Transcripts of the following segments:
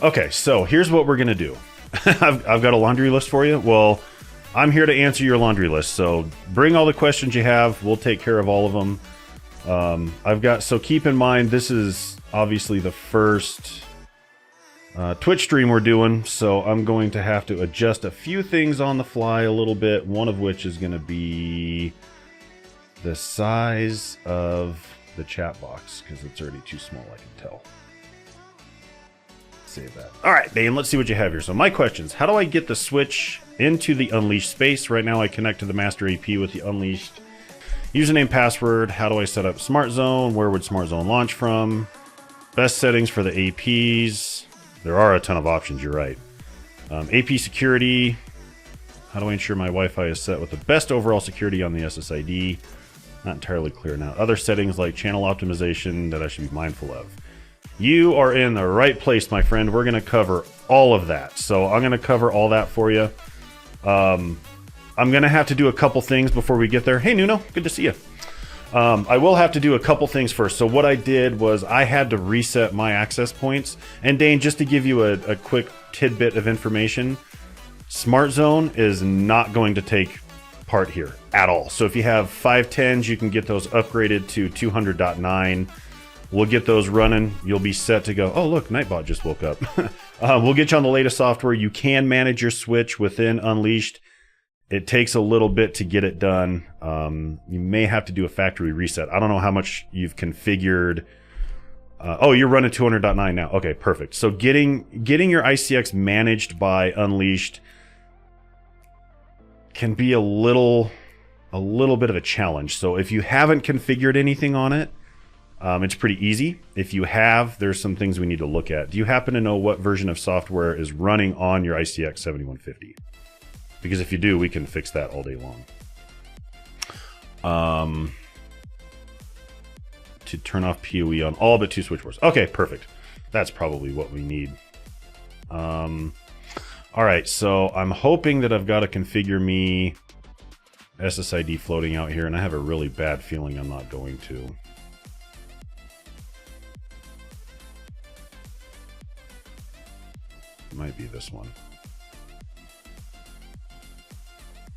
Okay, so here's what we're gonna do. I've got a laundry list for you. Well, I'm here to answer your laundry list, so bring all the questions you have. We'll take care of all of them. So keep in mind, this is obviously the first Twitch stream we're doing, so I'm going to have to adjust a few things on the fly a little bit, one of which is going to be the size of the chat box, because it's already too small, I can tell. Save that. All right, Dane, let's see what you have here. So my questions: how do I get the switch into the Unleashed space? Right now I connect to the master AP with the Unleashed username, password. How do I set up Smart Zone? Where would Smart Zone launch from? Best settings for the APs. There are a ton of options, you're right. AP security. How do I ensure my Wi-Fi is set with the best overall security on the SSID? Not entirely clear now. Other settings like channel optimization that I should be mindful of. You are in the right place, my friend. We're going to cover all of that. So I'm going to cover all that for you. I'm going to have to do a couple things before we get there. Hey, Nuno, good to see you. I will have to do a couple things first. So what I did was I had to reset my access points. And Dane, just to give you a quick tidbit of information, Smart Zone is not going to take part here at all. So if you have 510s, you can get those upgraded to 200.9. We'll get those running. You'll be set to go. Oh, look, Nightbot just woke up. We'll get you on the latest software. You can manage your switch within Unleashed. It takes a little bit to get it done. You may have to do a factory reset. I don't know how much you've configured. Oh, you're running 200.9 now. Okay, perfect. So getting your ICX managed by Unleashed can be a little bit of a challenge. So if you haven't configured anything on it, it's pretty easy. If you have, there's some things we need to look at. Do you happen to know what version of software is running on your ICX 7150? Because if you do, we can fix that all day long. To turn off PoE on all but 2 switchboards. Okay, perfect. That's probably what we need. All right, so I'm hoping that I've got a configure me SSID floating out here, and I have a really bad feeling I'm not going to. Might be this one.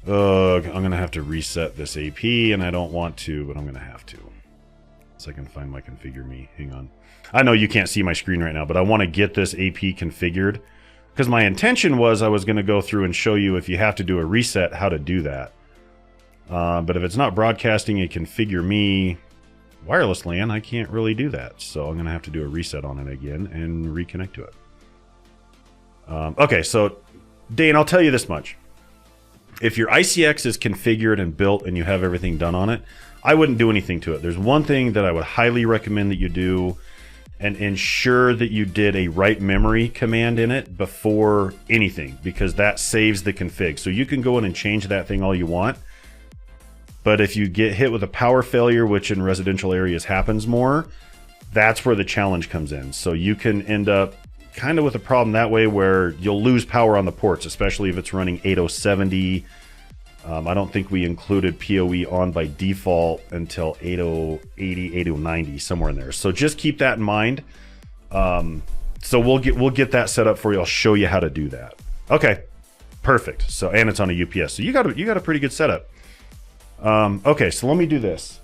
I'm gonna have to reset this AP, and I don't want to, but I'm gonna have to. So I can find my configure me. Hang on. I know you can't see my screen right now, but I want to get this AP configured, because my intention was I was going to go through and show you if you have to do a reset, how to do that. But if it's not broadcasting a configure me wireless LAN, I can't really do that. So I'm going to have to do a reset on it again and reconnect to it. Okay, so Dane, I'll tell you this much. If your ICX is configured and built and you have everything done on it, I wouldn't do anything to it. There's one thing that I would highly recommend that you do, and ensure that you did a write memory command in it before anything, because that saves the config. So you can go in and change that thing all you want, but if you get hit with a power failure, which in residential areas happens more, that's where the challenge comes in. So you can end up kind of with a problem that way, where you'll lose power on the ports, especially if it's running 8070. I don't think we included PoE on by default until 8080, 8090, somewhere in there. So just keep that in mind. So we'll get that set up for you. I'll show you how to do that. Okay, perfect. So, and it's on a UPS. So you got a pretty good setup. Okay, so let me do this.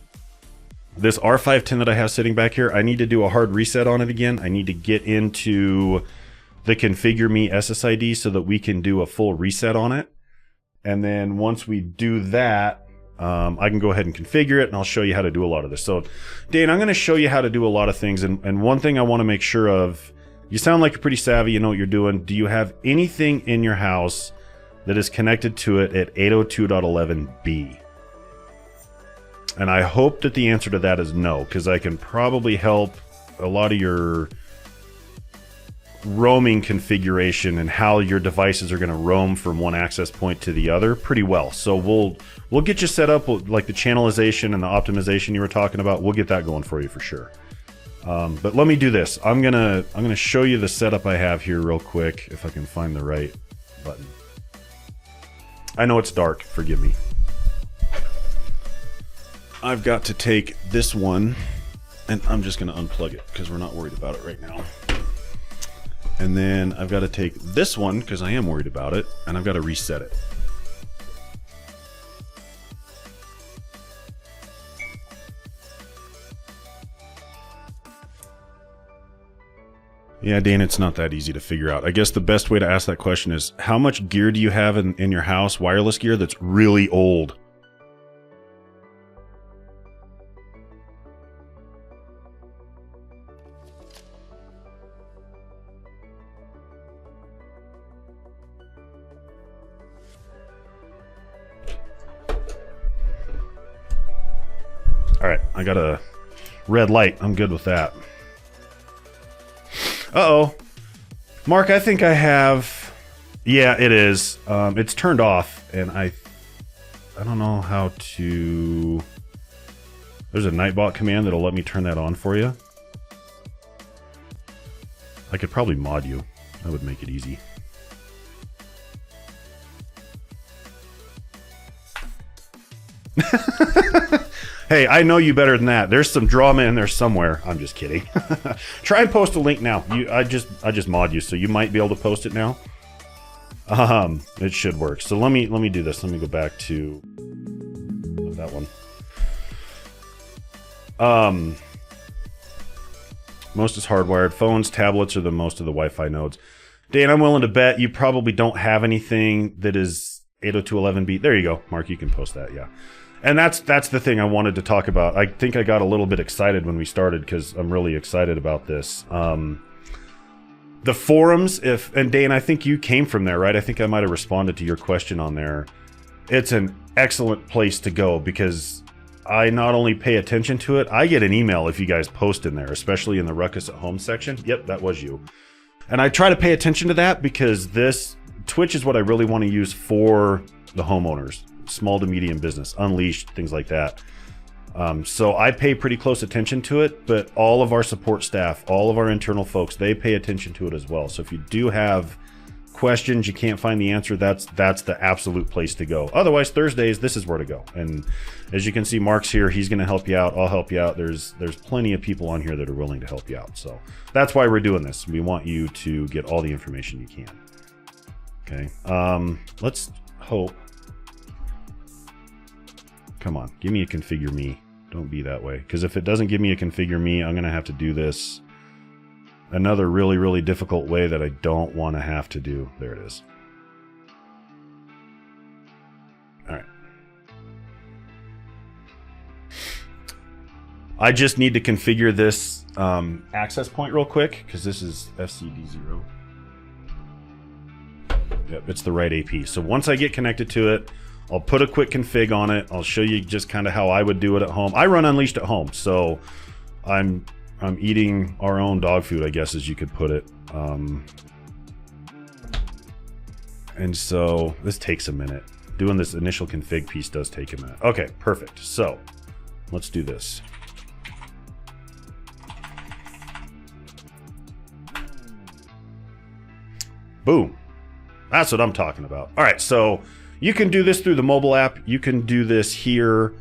This R510 that I have sitting back here, I need to do a hard reset on it again. I need to get into the configure me SSID so that we can do a full reset on it. And then once we do that, I can go ahead and configure it, and I'll show you how to do a lot of this. So, Dane, I'm going to show you how to do a lot of things. And one thing I want to make sure of, you sound like you're pretty savvy, you know what you're doing. Do you have anything in your house that is connected to it at 802.11b? And I hope that the answer to that is no, because I can probably help a lot of your roaming configuration and how your devices are going to roam from one access point to the other pretty well. So we'll get you set up with, like, the channelization and the optimization you were talking about. We'll get that going for you for sure. But let me do this. I'm gonna show you the setup I have here real quick, if I can find the right button. I know it's dark, forgive me. I've got to take this one, and I'm just gonna unplug it because we're not worried about it right now. And then I've got to take this one, because I am worried about it, and I've got to reset it. Yeah, Dane, it's not that easy to figure out. I guess the best way to ask that question is, how much gear do you have in your house, wireless gear, that's really old? All right, I got a red light. I'm good with that. Uh-oh. Mark, I think I have... Yeah, it is. It's turned off, and I don't know how to... There's a Nightbot command that'll let me turn that on for you. I could probably mod you. That would make it easy. Hey, I know you better than that. There's some drama in there somewhere. I'm just kidding. Try and post a link now. I just mod you, so you might be able to post it now. It should work. So let me do this. Let me go back to that one. Most is hardwired. Phones, tablets are the most of the Wi-Fi nodes. Dan, I'm willing to bet you probably don't have anything that is 802.11b. There you go, Mark. You can post that. Yeah. And that's the thing I wanted to talk about. I think I got a little bit excited when we started because I'm really excited about this. The forums, and Dane, I think you came from there, right? I think I might have responded to your question on there. It's an excellent place to go because I not only pay attention to it, I get an email if you guys post in there, especially in the Ruckus at Home section. Yep, that was you. And I try to pay attention to that because Twitch is what I really want to use for the homeowners. Small to medium business, Unleashed, things like that. So I pay pretty close attention to it, but all of our support staff, all of our internal folks, they pay attention to it as well. So if you do have questions, you can't find the answer, that's the absolute place to go. Otherwise, Thursdays, this is where to go. And as you can see, Mark's here. He's going to help you out. I'll help you out. There's plenty of people on here that are willing to help you out. So that's why we're doing this. We want you to get all the information you can. Okay. Let's hope. Come on, give me a configure me. Don't be that way. Because if it doesn't give me a configure me, I'm going to have to do this another really, really difficult way that I don't want to have to do. There it is. All right. I just need to configure this access point real quick because this is FCD0. Yep, it's the right AP. So once I get connected to it, I'll put a quick config on it. I'll show you just kind of how I would do it at home. I run Unleashed at home, so I'm eating our own dog food, I guess, as you could put it. And so this takes a minute. Doing this initial config piece does take a minute. Okay, perfect. So let's do this. Boom. That's what I'm talking about. All right, so you can do this through the mobile app. You can do this here.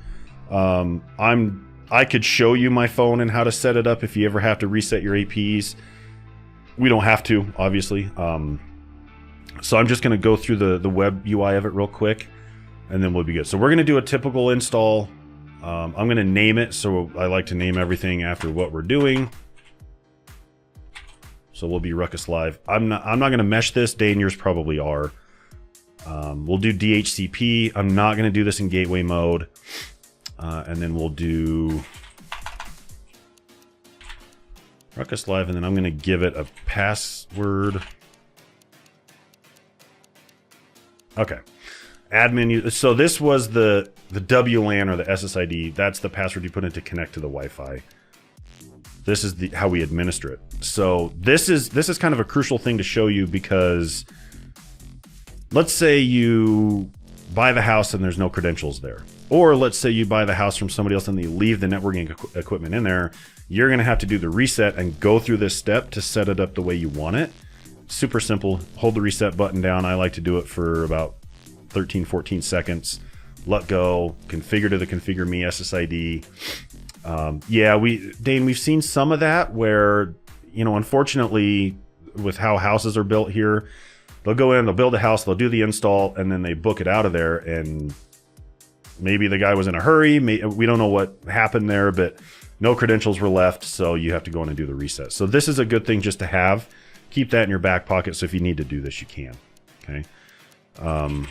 I could show you my phone and how to set it up if you ever have to reset your APs. We don't have to, obviously. So I'm just going to go through the web UI of it real quick, and then we'll be good. So we're going to do a typical install. I'm going to name it. So I like to name everything after what we're doing. So we'll be Ruckus Live. I'm not going to mesh this. Dane, yours probably are. We'll do DHCP. I'm not going to do this in gateway mode. And then we'll do Ruckus Live, and then I'm going to give it a password. Okay. Admin. So this was the WLAN or the SSID. That's the password you put in to connect to the Wi-Fi. This is how we administer it. So this is kind of a crucial thing to show you because let's say you buy the house and there's no credentials there. Or let's say you buy the house from somebody else and they leave the networking equipment in there. You're going to have to do the reset and go through this step to set it up the way you want it. Super simple. Hold the reset button down. I like to do it for about 13, 14 seconds. Let go. Configure to the configure me SSID. Yeah, Dane, we've seen some of that where, unfortunately, with how houses are built here. They'll go in, they'll build a house, they'll do the install, and then they book it out of there. And maybe the guy was in a hurry. We don't know what happened there, but no credentials were left, so you have to go in and do the reset. So this is a good thing just to have. Keep that in your back pocket, so if you need to do this, you can. Okay. And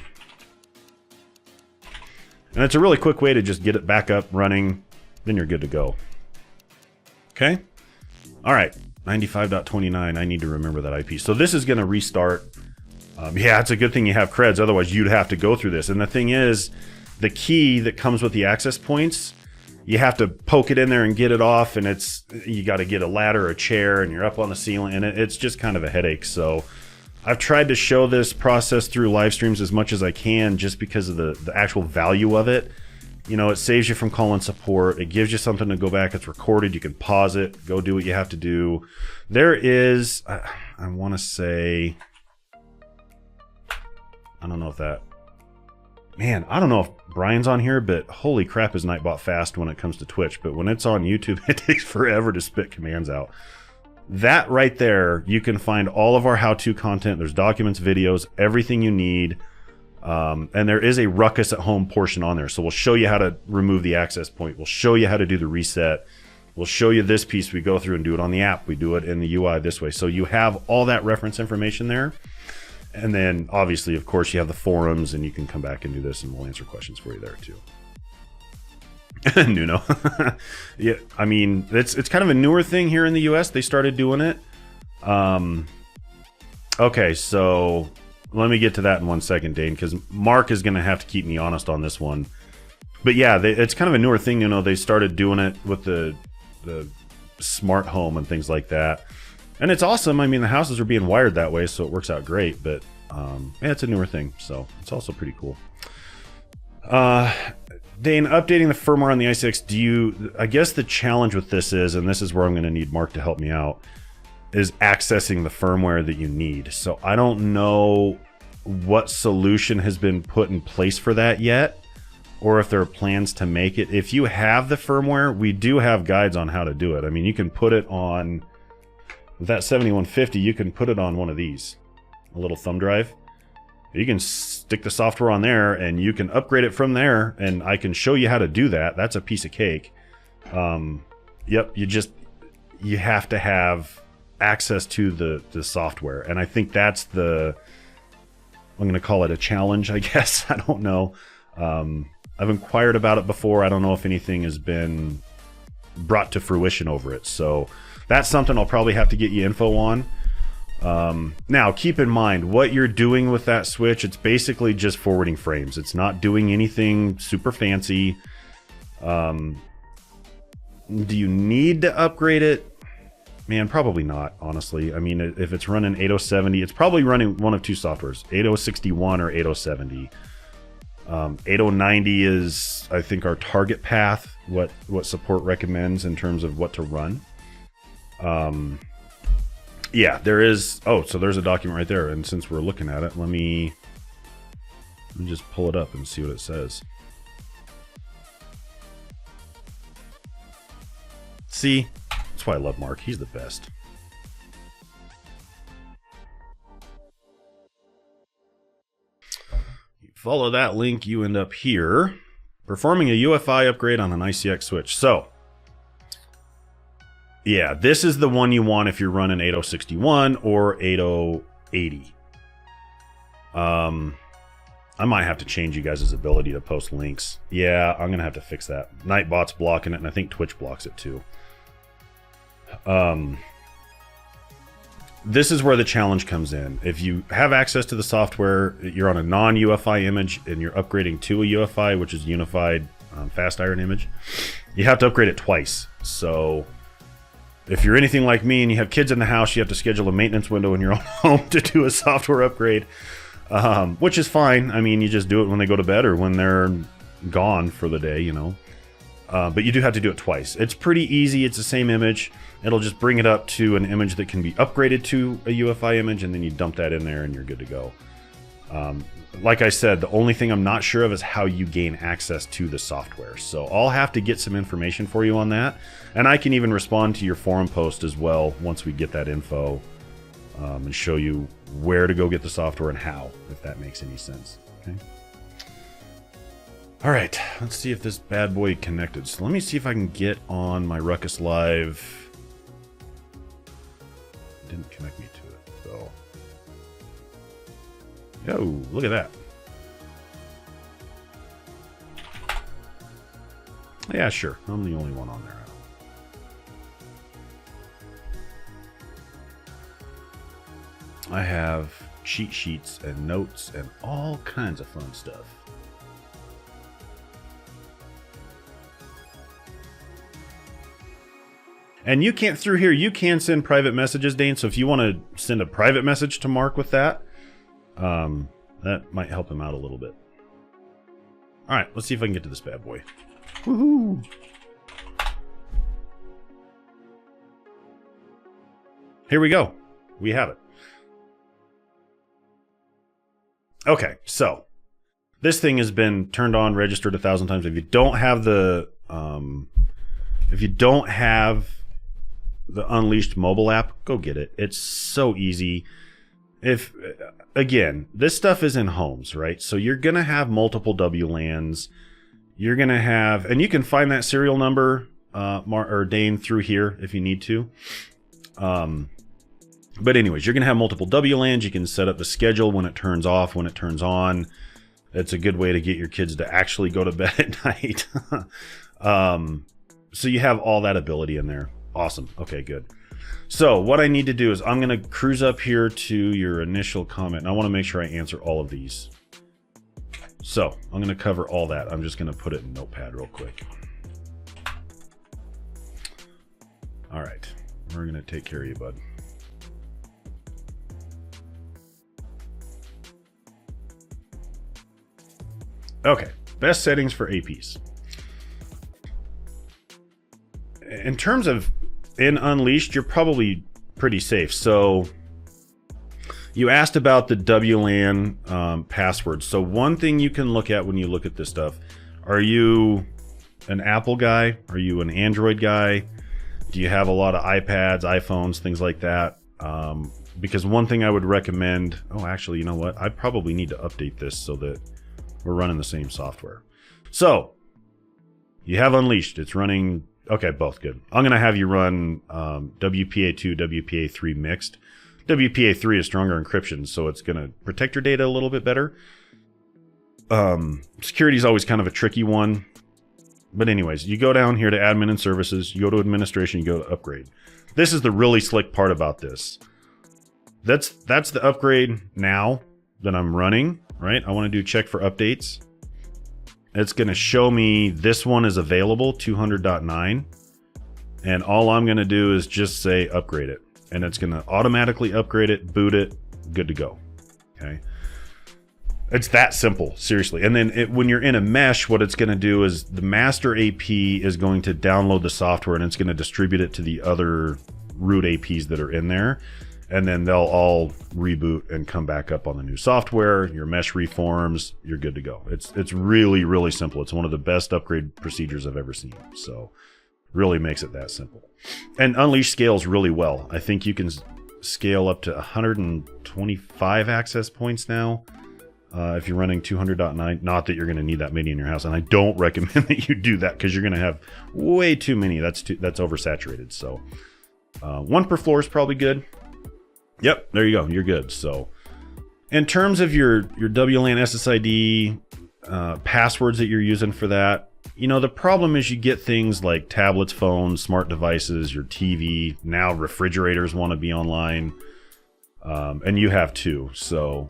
it's a really quick way to just get it back up running. Then you're good to go. Okay. All right. 95.29. I need to remember that IP. So this is going to restart. Yeah, it's a good thing you have creds. Otherwise, you'd have to go through this. And the thing is, the key that comes with the access points, you have to poke it in there and get it off. And you got to get a ladder or a chair, and you're up on the ceiling. And it's just kind of a headache. So I've tried to show this process through live streams as much as I can, just because of the actual value of it. You know, it saves you from calling support. It gives you something to go back. It's recorded. You can pause it, go do what you have to do. There is, I want to say, I don't know if that, man, I don't know if Brian's on here, but holy crap is Nightbot fast when it comes to Twitch. But when it's on YouTube, it takes forever to spit commands out. That right there, you can find all of our how-to content. There's documents, videos, everything you need. And there is a Ruckus at home portion on there. So we'll show you how to remove the access point. We'll show you how to do the reset. We'll show you this piece. We go through and do it on the app. We do it in the UI this way. So you have all that reference information there. And then obviously, of course, you have the forums, and you can come back and do this, and we'll answer questions for you there too. Nuno. Yeah, I mean, it's kind of a newer thing here in the US. They started doing it. Okay, so let me get to that in 1 second, Dane, because Mark is going to have to keep me honest on this one. But yeah, it's kind of a newer thing. You know, they started doing it with the smart home and things like that. And it's awesome. I mean, the houses are being wired that way, so it works out great. But yeah, it's a newer thing, so it's also pretty cool. Dane, updating the firmware on the ICX, I guess the challenge with this is, and this is where I'm going to need Mark to help me out, is accessing the firmware that you need. So I don't know what solution has been put in place for that yet, or if there are plans to make it. If you have the firmware, we do have guides on how to do it. I mean, you can put it on, with that 7150, you can put it on one of these, a little thumb drive. You can stick the software on there, and you can upgrade it from there, and I can show you how to do that. That's a piece of cake. Yep, you have to have access to the software, and I think that's I'm going to call it a challenge, I guess. I don't know. I've inquired about it before. I don't know if anything has been brought to fruition over it, so that's something I'll probably have to get you info on. Now, keep in mind what you're doing with that switch. It's basically just forwarding frames. It's not doing anything super fancy. Do you need to upgrade it? Man, probably not, honestly. I mean, if it's running 8070, it's probably running one of two softwares, 8061 or 8070. 8090 is, I think, our target path, what support recommends in terms of what to run. Yeah, there is. Oh, so there's a document right there. And since we're looking at it, let me just pull it up and see what it says. See, that's why I love Mark. He's the best. You follow that link, you end up here. Performing a UFI upgrade on an ICX switch. So, yeah, this is the one you want if you're running 8061 or 8080. I might have to change you guys' ability to post links. Yeah, I'm gonna have to fix that. Nightbot's blocking it, and I think Twitch blocks it too. This is where the challenge comes in. If you have access to the software, you're on a non-UFI image, and you're upgrading to a UFI, which is unified fast iron image, you have to upgrade it twice. So if you're anything like me and you have kids in the house, you have to schedule a maintenance window in your own home to do a software upgrade, which is fine. I mean, you just do it when they go to bed or when they're gone for the day, you know. But you do have to do it twice. It's pretty easy. It's the same image. It'll just bring it up to an image that can be upgraded to a UFI image, and then you dump that in there and you're good to go. Like I said, the only thing I'm not sure of is how you gain access to the software. So I'll have to get some information for you on that. And I can even respond to your forum post as well once we get that info. and show you where to go get the software and how, if that makes any sense. Okay. All right, let's see if this bad boy connected. So let me see if I can get on my Ruckus Live. It didn't connect me to it, so. Yo, look at that. Yeah, sure. I'm the only one on there. I have cheat sheets and notes and all kinds of fun stuff. And you can't, through here, you can send private messages, Dane. So if you want to send a private message to Mark with that, that might help him out a little bit. All right, let's see if I can get to this bad boy. Woohoo! Here we go. We have it. Okay, so this thing has been turned on, registered 1,000 times. If you don't have the Unleashed mobile app, go get it. It's so easy. If again, this stuff is in homes, right? So you're gonna have multiple WLANs. You're gonna have, and you can find that serial number, or Dane, through here if you need to. But anyways, you're gonna have multiple WLANs. You can set up the schedule when it turns off, when it turns on. It's a good way to get your kids to actually go to bed at night. So you have all that ability in there. Awesome. Okay, good. So what I need to do is I'm gonna cruise up here to your initial comment, and I want to make sure I answer all of these. So I'm gonna cover all that. I'm just gonna put it in Notepad real quick. All right, we're gonna take care of you, bud. Okay, best settings for APs. In terms of in Unleashed, you're probably pretty safe. So you asked about the WLAN passwords. So one thing you can look at when you look at this stuff, are you an Apple guy? Are you an Android guy? Do you have a lot of iPads, iPhones, things like that? Because one thing I would recommend, oh, actually, you know what? I probably need to update this so that we're running the same software. So you have Unleashed. It's running, okay, both good. I'm going to have you run WPA2, WPA3 mixed. WPA3 is stronger encryption, so it's going to protect your data a little bit better. Security is always kind of a tricky one. But anyways, you go down here to admin and services, you go to administration, you go to upgrade. This is the really slick part about this. That's the upgrade now that I'm running, right? I want to do check for updates. It's going to show me this one is available, 200.9. And all I'm going to do is just say upgrade it. And it's going to automatically upgrade it, boot it, good to go. Okay. It's that simple, seriously. And then when you're in a mesh, what it's going to do is the master AP is going to download the software and it's going to distribute it to the other root APs that are in there. And then they'll all reboot and come back up on the new software. Your mesh reforms, you're good to go. It's really, really simple. It's one of the best upgrade procedures I've ever seen. So really makes it that simple. And Unleash scales really well. I think you can scale up to 125 access points now. If you're running 200.9, not that you're going to need that many in your house, and I don't recommend that you do that because you're going to have way too many. That's oversaturated. So 1 per floor is probably good. Yep, there you go. You're good. So in terms of your WLAN SSID passwords that you're using for that, you know, the problem is you get things like tablets, phones, smart devices, your TV. Now refrigerators want to be online, and you have too. So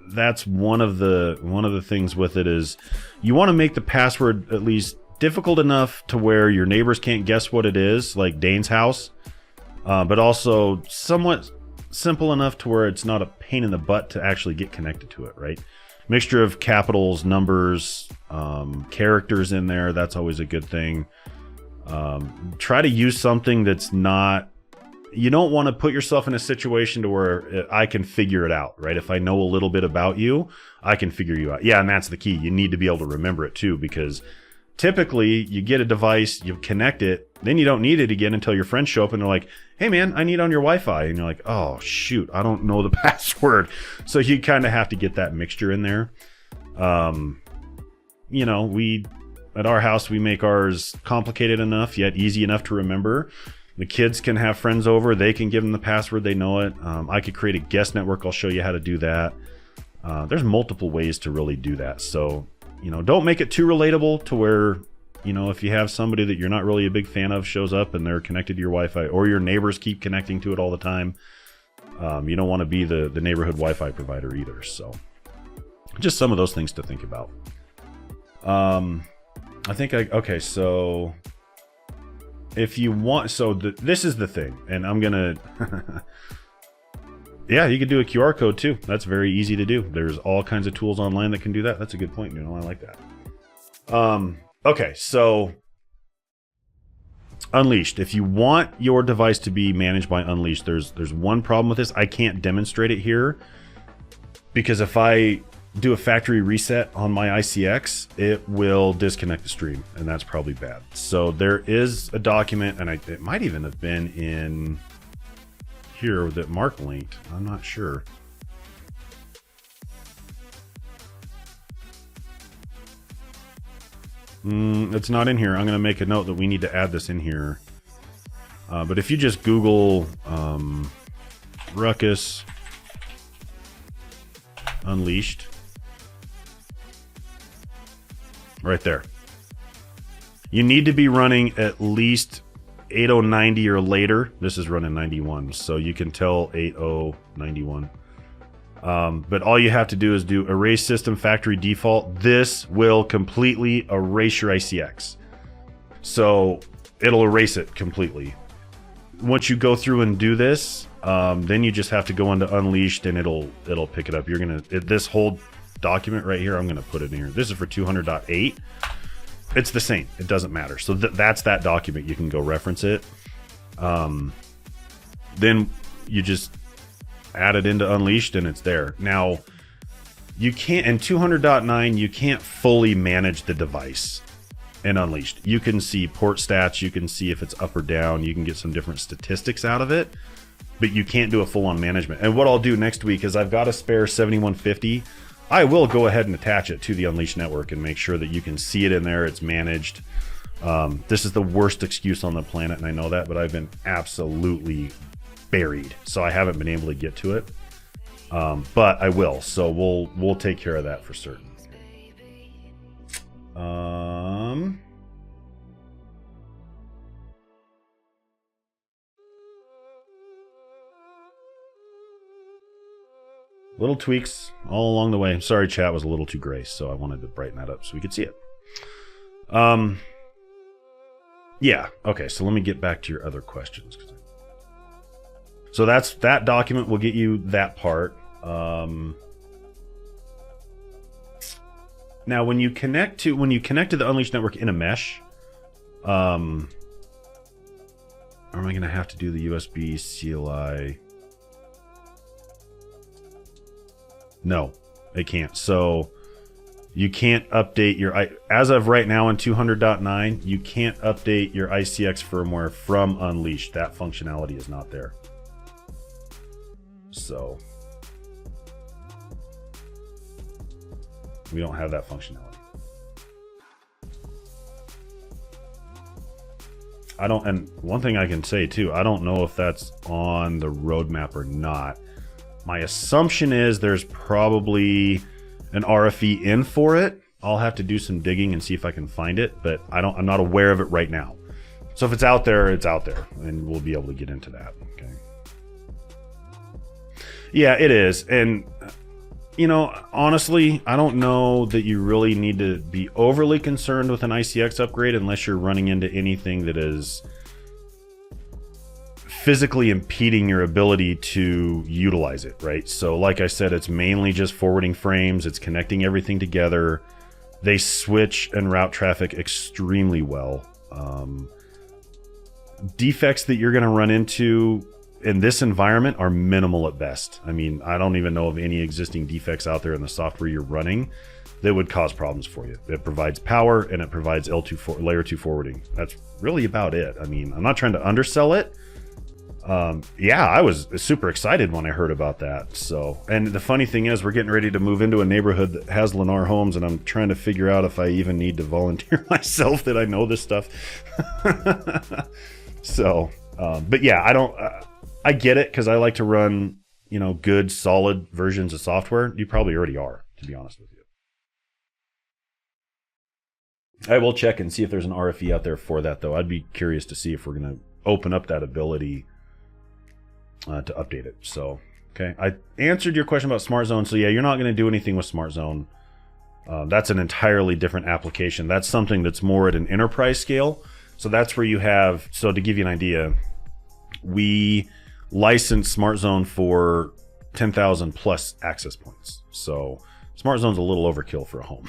that's one of the things with it is you want to make the password at least difficult enough to where your neighbors can't guess what it is, like Dane's house, but also somewhat simple enough to where it's not a pain in the butt to actually get connected to it, right? Mixture of capitals, numbers, characters in there. That's always a good thing. Try to use something that's not, you don't want to put yourself in a situation to where I can figure it out, right? If I know a little bit about you, I can figure you out. Yeah, and that's the key. You need to be able to remember it too, because typically you get a device, you connect it, then you don't need it again until your friends show up and they're like, hey man, I need on your Wi-Fi. And you're like, oh shoot, I don't know the password. So you kind of have to get that mixture in there. You know, at our house, we make ours complicated enough, yet easy enough to remember. The kids can have friends over. They can give them the password. They know it. I could create a guest network. I'll show you how to do that. There's multiple ways to really do that. So, you know, don't make it too relatable to where, you know, if you have somebody that you're not really a big fan of shows up and they're connected to your Wi-Fi, or your neighbors keep connecting to it all the time, you don't want to be the neighborhood Wi-Fi provider either. So just some of those things to think about. I think okay, so if you want, so this is the thing, and I'm gonna yeah, you could do a QR code too. That's very easy to do. There's all kinds of tools online that can do that. That's a good point, you know, I like that. Okay, so Unleashed. If you want your device to be managed by Unleashed, there's one problem with this. I can't demonstrate it here because if I do a factory reset on my ICX, it will disconnect the stream, and that's probably bad. So there is a document, and it might even have been in here that Mark linked. I'm not sure. It's not in here. I'm going to make a note that we need to add this in here. But if you just Google Ruckus Unleashed, right there, you need to be running at least 8090 or later. This is running 91, so you can tell 8091. But all you have to do is do erase system factory default. This will completely erase your ICX. So it'll erase it completely. Once you go through and do this, then you just have to go into Unleashed and it'll pick it up. You're gonna, this whole document right here, I'm gonna put it in here. This is for 200.8. It's the same. It doesn't matter. So that's that document. You can go reference it. Then you just add it into Unleashed and it's there. Now, you can't, in 200.9, you can't fully manage the device in Unleashed. You can see port stats, you can see if it's up or down, you can get some different statistics out of it, but you can't do a full-on management. And what I'll do next week is I've got a spare 7150. I will go ahead and attach it to the Unleashed network and make sure that you can see it in there, it's managed. This is the worst excuse on the planet, and I know that, but I've been absolutely buried, so I haven't been able to get to it, but I will. So we'll take care of that for certain. Little tweaks all along the way. Sorry, chat was a little too gray, so I wanted to brighten that up so we could see it. Yeah. Okay. So let me get back to your other questions. So that document will get you that part. Now, when you connect to the Unleashed network in a mesh, or am I going to have to do the USB CLI? No, it can't. So you can't update your, as of right now in 200.9, you can't update your ICX firmware from Unleashed. That functionality is not there. So we don't have that functionality. And one thing I can say too, I don't know if that's on the roadmap or not. My assumption is there's probably an RFE in for it. I'll have to do some digging and see if I can find it, but I'm not aware of it right now. So if it's out there, it's out there, and we'll be able to get into that. Okay. Yeah, it is. And, you know, honestly, I don't know that you really need to be overly concerned with an ICX upgrade unless you're running into anything that is physically impeding your ability to utilize it, right? So like I said, it's mainly just forwarding frames. It's connecting everything together. They switch and route traffic extremely well. Defects that you're going to run into in this environment are minimal at best. I mean, I don't even know of any existing defects out there in the software you're running. that would cause problems for you. It provides power and it provides layer 2 forwarding. That's really about it. I mean, I'm not trying to undersell it. Yeah, I was super excited when I heard about that. So, and the funny thing is, we're getting ready to move into a neighborhood that has Lennar homes, and I'm trying to figure out if I even need to volunteer myself that I know this stuff. So, but yeah, I get it, because I like to run, you know, good, solid versions of software. You probably already are, to be honest with you. I will check and see if there's an RFE out there for that, though. I'd be curious to see if we're going to open up that ability to update it. So, okay. I answered your question about Smart Zone. So yeah, you're not going to do anything with Smart Zone. That's an entirely different application. That's something that's more at an enterprise scale. So that's where you have, so to give you an idea, we license Smart Zone for 10,000 plus access points. So Smart Zone's a little overkill for a home,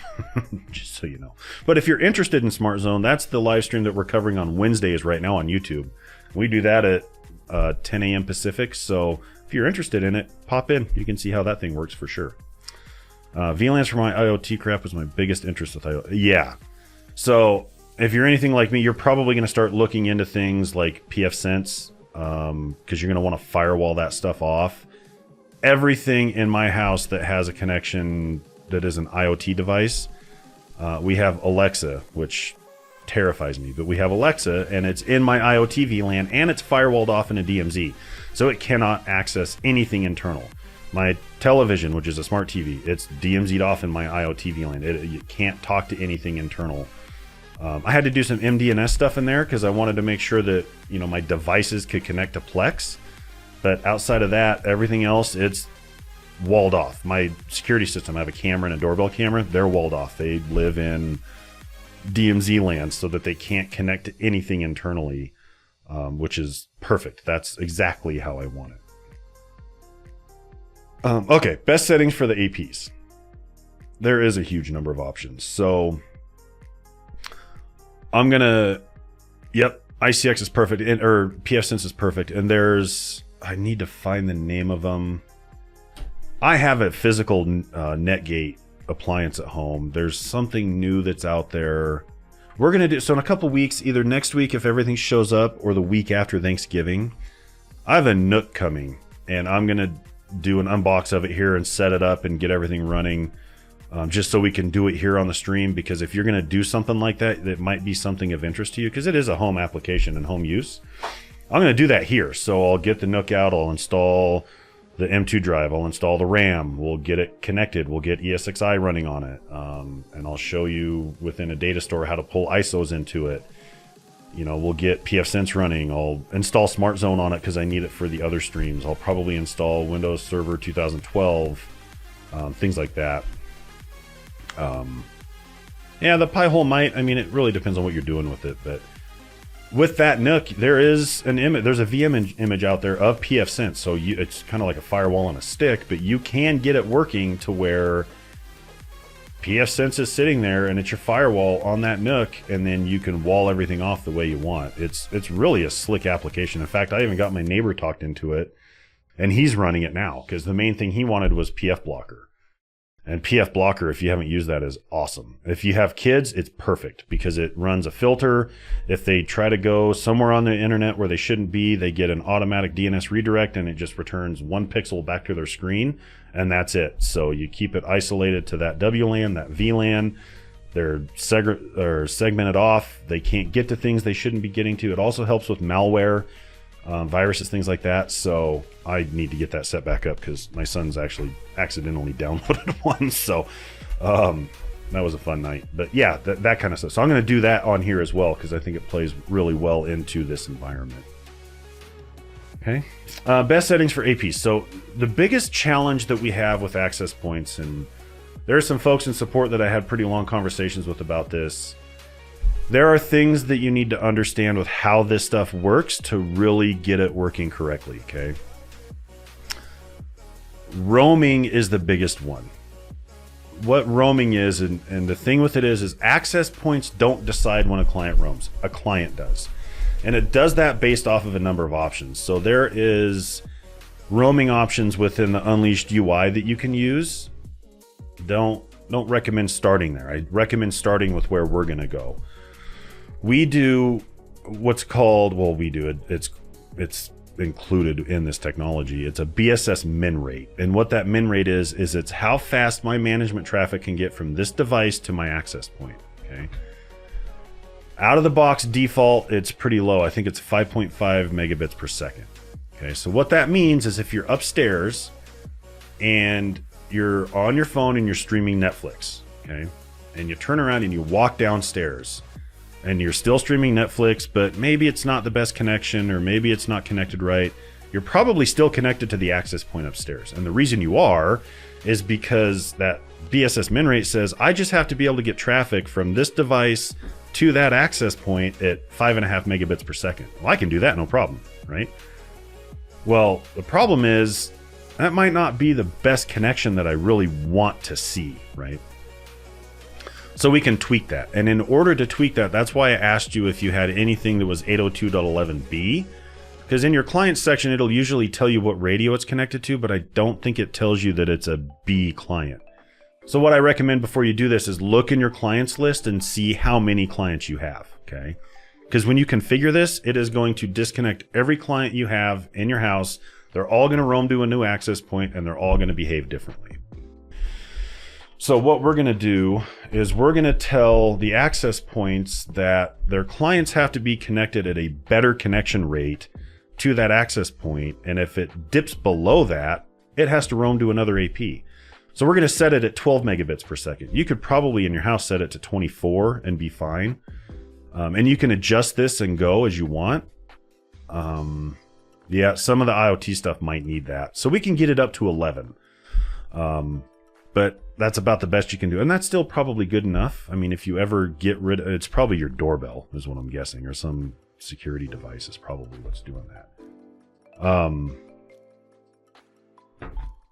just so you know. But if you're interested in Smart Zone, that's the live stream that we're covering on Wednesdays right now on YouTube. We do that at 10 a.m. Pacific. So if you're interested in it, pop in. You can see how that thing works for sure. VLANs for my IoT crap was my biggest interest with IoT. Yeah. So if you're anything like me, you're probably going to start looking into things like pfSense, because you're going to want to firewall that stuff off. Everything in my house that has a connection that is an IoT device, we have Alexa, which terrifies me, but we have Alexa, and it's in my IoT VLAN, and it's firewalled off in a DMZ, so it cannot access anything internal. My television, which is a smart TV, it's DMZ'd off in my IoT VLAN. You can't talk to anything internal. I had to do some MDNS stuff in there because I wanted to make sure that, you know, my devices could connect to Plex, but outside of that, everything else, it's walled off. My security system, I have a camera and a doorbell camera, they're walled off. They live in DMZ land so that they can't connect to anything internally, which is perfect. That's exactly how I want it. Okay, best settings for the APs. There is a huge number of options. So I'm gonna, yep, ICX is perfect, or pfSense is perfect. And I need to find the name of them. I have a physical Netgate appliance at home. There's something new that's out there. We're gonna do so in a couple weeks, either next week if everything shows up, or the week after Thanksgiving. I have a Nook coming, and I'm gonna do an unbox of it here and set it up and get everything running, just so we can do it here on the stream. Because if you're gonna do something like that, that might be something of interest to you, because it is a home application and home use. I'm gonna do that here. So I'll get the Nook out, I'll install the M2 drive, I'll install the RAM, we'll get it connected, we'll get ESXi running on it, and I'll show you within a data store how to pull ISOs into it. You know, we'll get pfSense running, I'll install Smart Zone on it because I need it for the other streams. I'll probably install Windows Server 2012, things like that. Yeah, the Pi-hole might, I mean, it really depends on what you're doing with it, but with that Nook, there is an image. There's a VM image out there of pfSense, so it's kind of like a firewall on a stick, but you can get it working to where pfSense is sitting there, and it's your firewall on that Nook, and then you can wall everything off the way you want. It's really a slick application. In fact, I even got my neighbor talked into it, and he's running it now because the main thing he wanted was PF Blocker. And PF Blocker, if you haven't used that, is awesome. If you have kids, it's perfect because it runs a filter. If they try to go somewhere on the internet where they shouldn't be, they get an automatic DNS redirect, and it just returns 1 pixel back to their screen, and that's it. So you keep it isolated to that WLAN, that VLAN. They're segmented off. They can't get to things they shouldn't be getting to. It also helps with malware, viruses, things like that. So I need to get that set back up because my son's actually accidentally downloaded one. So that was a fun night. But yeah, that kind of stuff. So I'm going to do that on here as well because I think it plays really well into this environment. Okay. Best settings for APs. So the biggest challenge that we have with access points, and there are some folks in support that I had pretty long conversations with about this. There are things that you need to understand with how this stuff works to really get it working correctly, okay? Roaming is the biggest one. What roaming is, and the thing with it is access points don't decide when a client roams. A client does. And it does that based off of a number of options. So there is roaming options within the Unleashed UI that you can use. don't recommend starting there. I recommend starting with where we're going to go. We do what's called, well, we do it. It's included in this technology. It's a BSS min rate. And what that min rate is it's how fast my management traffic can get from this device to my access point. Okay. Out of the box default, it's pretty low. I think it's 5.5 megabits per second. Okay. So what that means is if you're upstairs and you're on your phone and you're streaming Netflix, okay, and you turn around and you walk downstairs and you're still streaming Netflix, but maybe it's not the best connection or maybe it's not connected right, you're probably still connected to the access point upstairs. And the reason you are is because that BSS min rate says, I just have to be able to get traffic from this device to that access point at 5.5 megabits per second. Well, I can do that, no problem, right? Well, the problem is that might not be the best connection that I really want to see, right? So we can tweak that. And in order to tweak that, that's why I asked you if you had anything that was 802.11b, because in your client section, it'll usually tell you what radio it's connected to, but I don't think it tells you that it's a B client. So what I recommend before you do this is look in your clients list and see how many clients you have, okay? Because when you configure this, it is going to disconnect every client you have in your house. They're all going to roam to a new access point and they're all going to behave differently. So what we're going to do is we're going to tell the access points that their clients have to be connected at a better connection rate to that access point. And if it dips below that, it has to roam to another AP. So we're going to set it at 12 megabits per second. You could probably in your house set it to 24 and be fine. And you can adjust this and go as you want. Yeah, some of the IoT stuff might need that. So we can get it up to 11. But that's about the best you can do. And that's still probably good enough. I mean, if you ever get rid of, it's probably your doorbell is what I'm guessing, or some security device is probably what's doing that.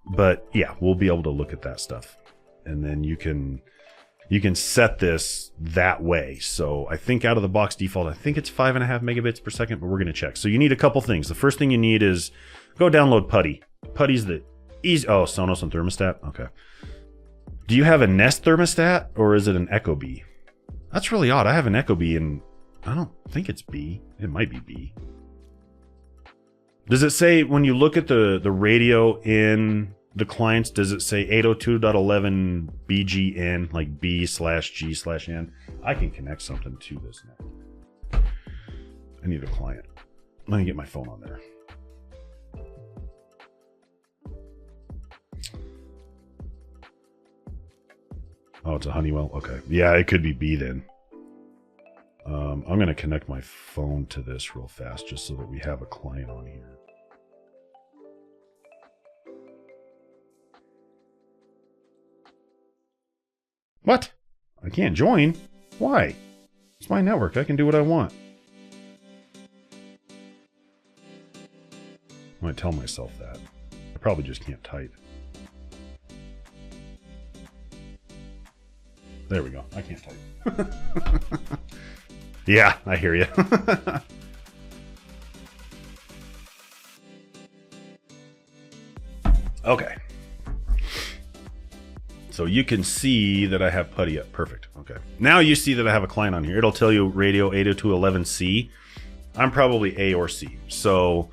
But yeah, we'll be able to look at that stuff. And then you can set this that way. So I think out of the box default, I think it's 5.5 megabits per second, but we're going to check. So you need a couple things. The first thing you need is go download Putty. Putty's the easy. Oh, Sonos and thermostat. Okay. Do you have a Nest thermostat or is it an Ecobee? That's really odd. I have an Ecobee and I don't think it's B. It might be B. Does it say when you look at the radio in the clients, does it say 802.11 BGN, like B/G/N? I can connect something to this now. I need a client. Let me get my phone on there. Oh, it's a Honeywell? Okay. Yeah, it could be B then. I'm going to connect my phone to this real fast just so that we have a client on here. What? I can't join? Why? It's my network. I can do what I want. I might tell myself that. I probably just can't type. There we go. I can't type. Yeah, I hear you. Okay. So you can see that I have Putty up. Perfect. Okay. Now you see that I have a client on here. It'll tell you radio 802.11c. I'm probably A or C. So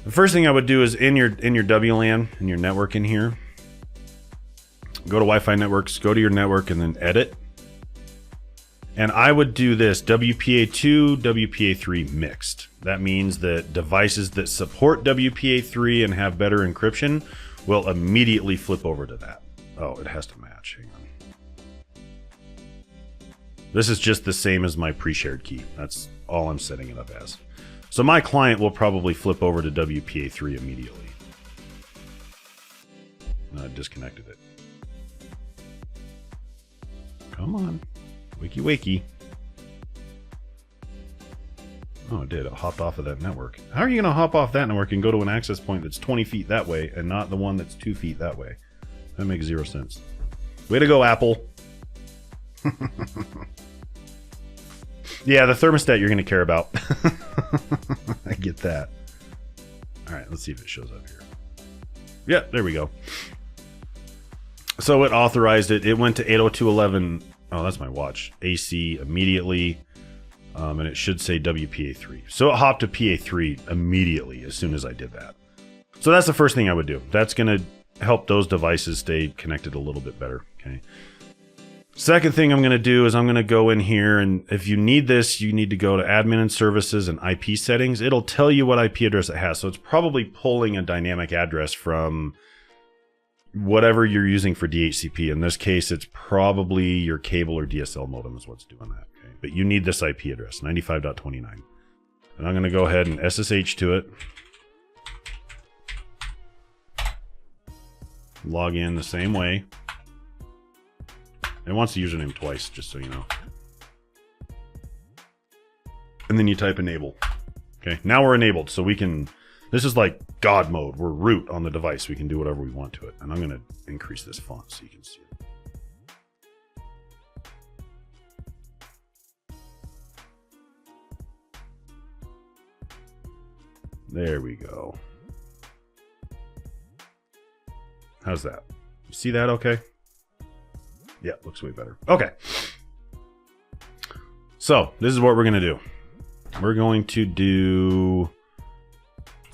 the first thing I would do is in your WLAN, in your network in here, go to Wi-Fi networks, go to your network and then edit. And I would do this WPA2, WPA3 mixed. That means that devices that support WPA3 and have better encryption will immediately flip over to that. Oh, it has to match. Hang on. This is just the same as my pre-shared key. That's all I'm setting it up as. So my client will probably flip over to WPA3 immediately. I disconnected it. Come on. Wakey wakey. Oh, it did. It hopped off of that network. How are you going to hop off that network and go to an access point that's 20 feet that way and not the one that's 2 feet that way? That makes zero sense. Way to go, Apple. Yeah, the thermostat you're going to care about. I get that. All right, let's see if it shows up here. Yeah, there we go. So it authorized it. It went to 802.11. Oh, that's my watch. AC immediately. And it should say WPA3. So it hopped to PA3 immediately as soon as I did that. So that's the first thing I would do. That's going to help those devices stay connected a little bit better. Okay. Second thing I'm going to do is I'm going to go in here, and if you need this, you need to go to admin and services and IP settings. It'll tell you what IP address it has. So it's probably pulling a dynamic address from whatever you're using for DHCP. In this case, it's probably your cable or DSL modem is what's doing that. Okay. But you need this IP address, 95.29. And I'm going to go ahead and SSH to it. Log in the same way. It wants the username twice, just so you know. And then you type enable. Okay, now we're enabled, so we can... This is like God mode. We're root on the device. We can do whatever we want to it. And I'm going to increase this font so you can see it. There we go. How's that? You see that okay? Yeah, looks way better. Okay. So, this is what we're going to do. We're going to do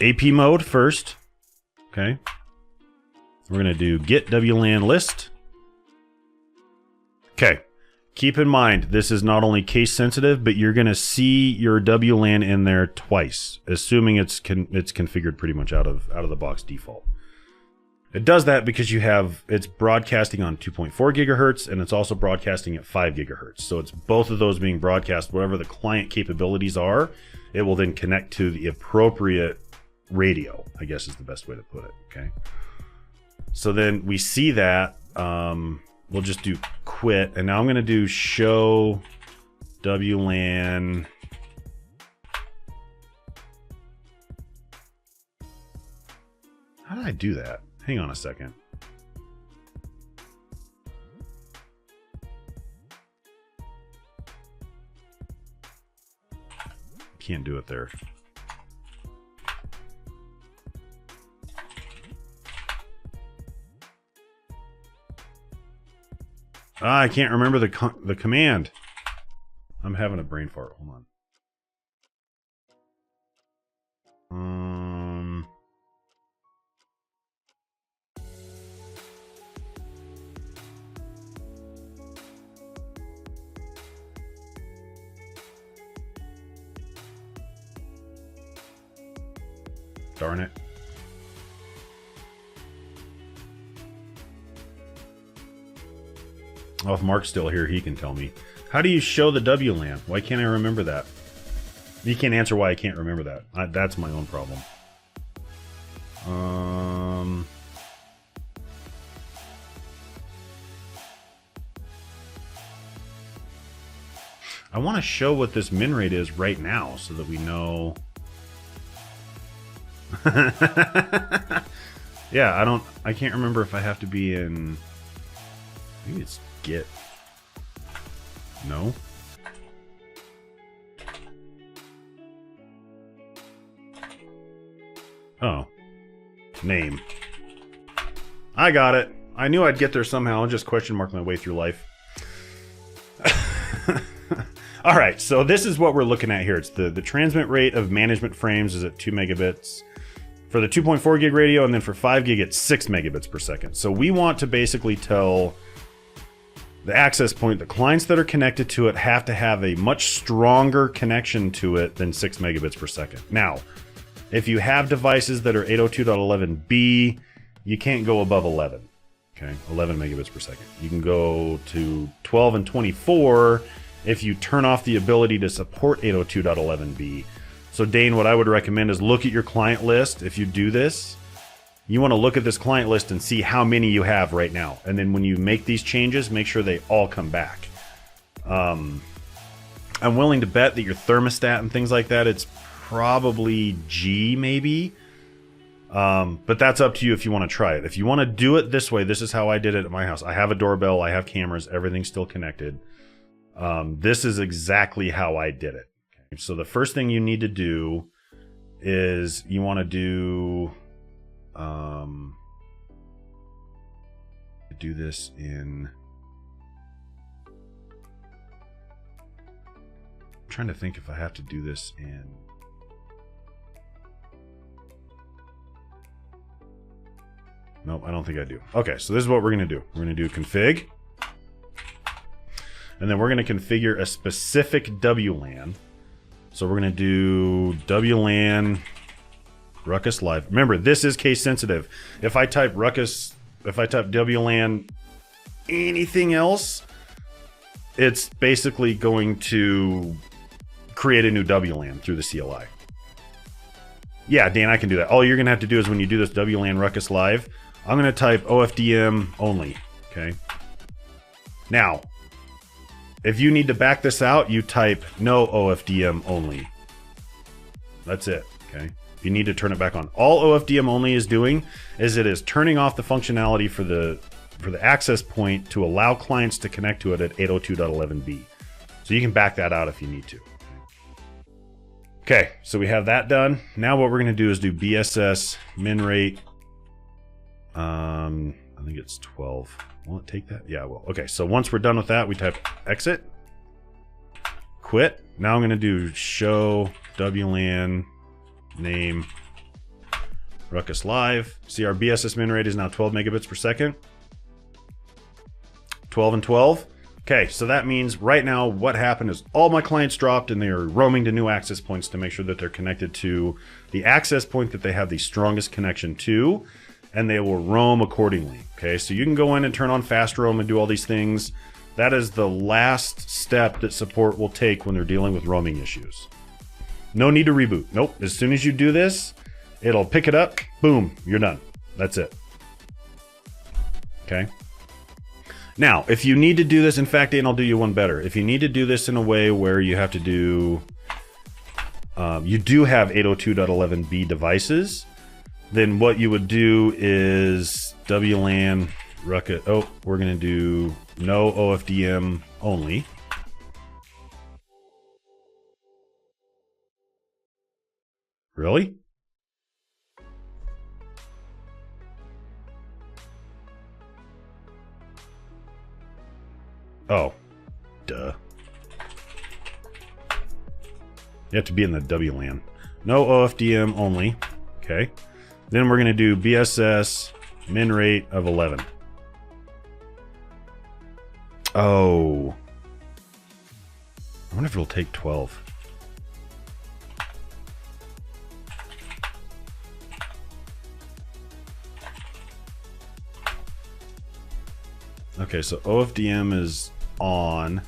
AP mode first. Okay. We're going to do get WLAN list. Okay. Keep in mind, this is not only case sensitive, but you're going to see your WLAN in there twice, assuming it's configured pretty much out of the box default. It does that because it's broadcasting on 2.4 gigahertz and it's also broadcasting at 5 gigahertz. So it's both of those being broadcast. Whatever the client capabilities are, it will then connect to the appropriate radio, I guess is the best way to put it. Okay. So then we see that. We'll just do quit. And now I'm going to do show WLAN. How did I do that? Hang on a second. Can't do it there. I can't remember the command. I'm having a brain fart. Hold on. Darn it. Oh, if Mark's still here, he can tell me. How do you show the WLAN? Why can't I remember that? You can't answer why I can't remember that. That's my own problem. I want to show what this min rate is right now so that we know. Yeah, I can't remember if I have to be in. Maybe it's get. No. Oh. Name. I got it. I knew I'd get there somehow. I'll just question mark my way through life. All right, so this is what we're looking at here. It's the transmit rate of management frames is at 2 megabits. For the 2.4 gig radio, and then for 5 gig, it's 6 megabits per second. So we want to basically tell the access point, the clients that are connected to it have to have a much stronger connection to it than 6 megabits per second. Now, if you have devices that are 802.11b, you can't go above 11. Okay, 11 megabits per second. You can go to 12 and 24 if you turn off the ability to support 802.11b. So Dane, what I would recommend is look at your client list. If you do this, you want to look at this client list and see how many you have right now. And then when you make these changes, make sure they all come back. I'm willing to bet that your thermostat and things like that, it's probably G maybe. But that's up to you if you want to try it. If you want to do it this way, this is how I did it at my house. I have a doorbell, I have cameras, everything's still connected. This is exactly how I did it. Okay. So the first thing you need to do is you want to do do this in... I'm trying to think if I have to do this in... Nope, I don't think I do. Okay, so this is what we're going to do. We're going to do config. And then we're going to configure a specific WLAN. So we're going to do WLAN Ruckus Live. Remember, this is case sensitive. If I type Ruckus, if I type WLAN anything else, it's basically going to create a new WLAN through the CLI. Yeah, Dan, I can do that. All you're going to have to do is when you do this WLAN Ruckus Live, I'm going to type OFDM only. Okay. Now, if you need to back this out, you type no OFDM only. That's it. Okay. You need to turn it back on. All OFDM only is doing is it is turning off the functionality for the access point to allow clients to connect to it at 802.11b. So you can back that out if you need to. Okay, so we have that done. Now what we're going to do is do BSS min rate. I think it's 12. Will it take that? Yeah, it will. Okay, so once we're done with that, we type exit, quit. Now I'm going to do show WLAN name Ruckus Live. See, our BSS min rate is now 12 megabits per second. 12 and 12. Okay, so that means right now what happened is all my clients dropped and they are roaming to new access points to make sure that they're connected to the access point that they have the strongest connection to, and they will roam accordingly. Okay, so you can go in and turn on fast roam and do all these things. That is the last step that support will take when they're dealing with roaming issues. No need to reboot. Nope, as soon as you do this, it'll pick it up, boom, you're done. That's it. Okay. Now, if you need to do this, in fact, Dan, I'll do you one better. If you need to do this in a way where you have to do, you do have 802.11b devices, then what you would do is WLAN Ruckus. Oh, we're going to do no OFDM only. Really? Oh, duh. You have to be in the WLAN. No OFDM only. Okay. Then we're going to do BSS min rate of 11. Oh. I wonder if it'll take 12. Okay, so OFDM is on.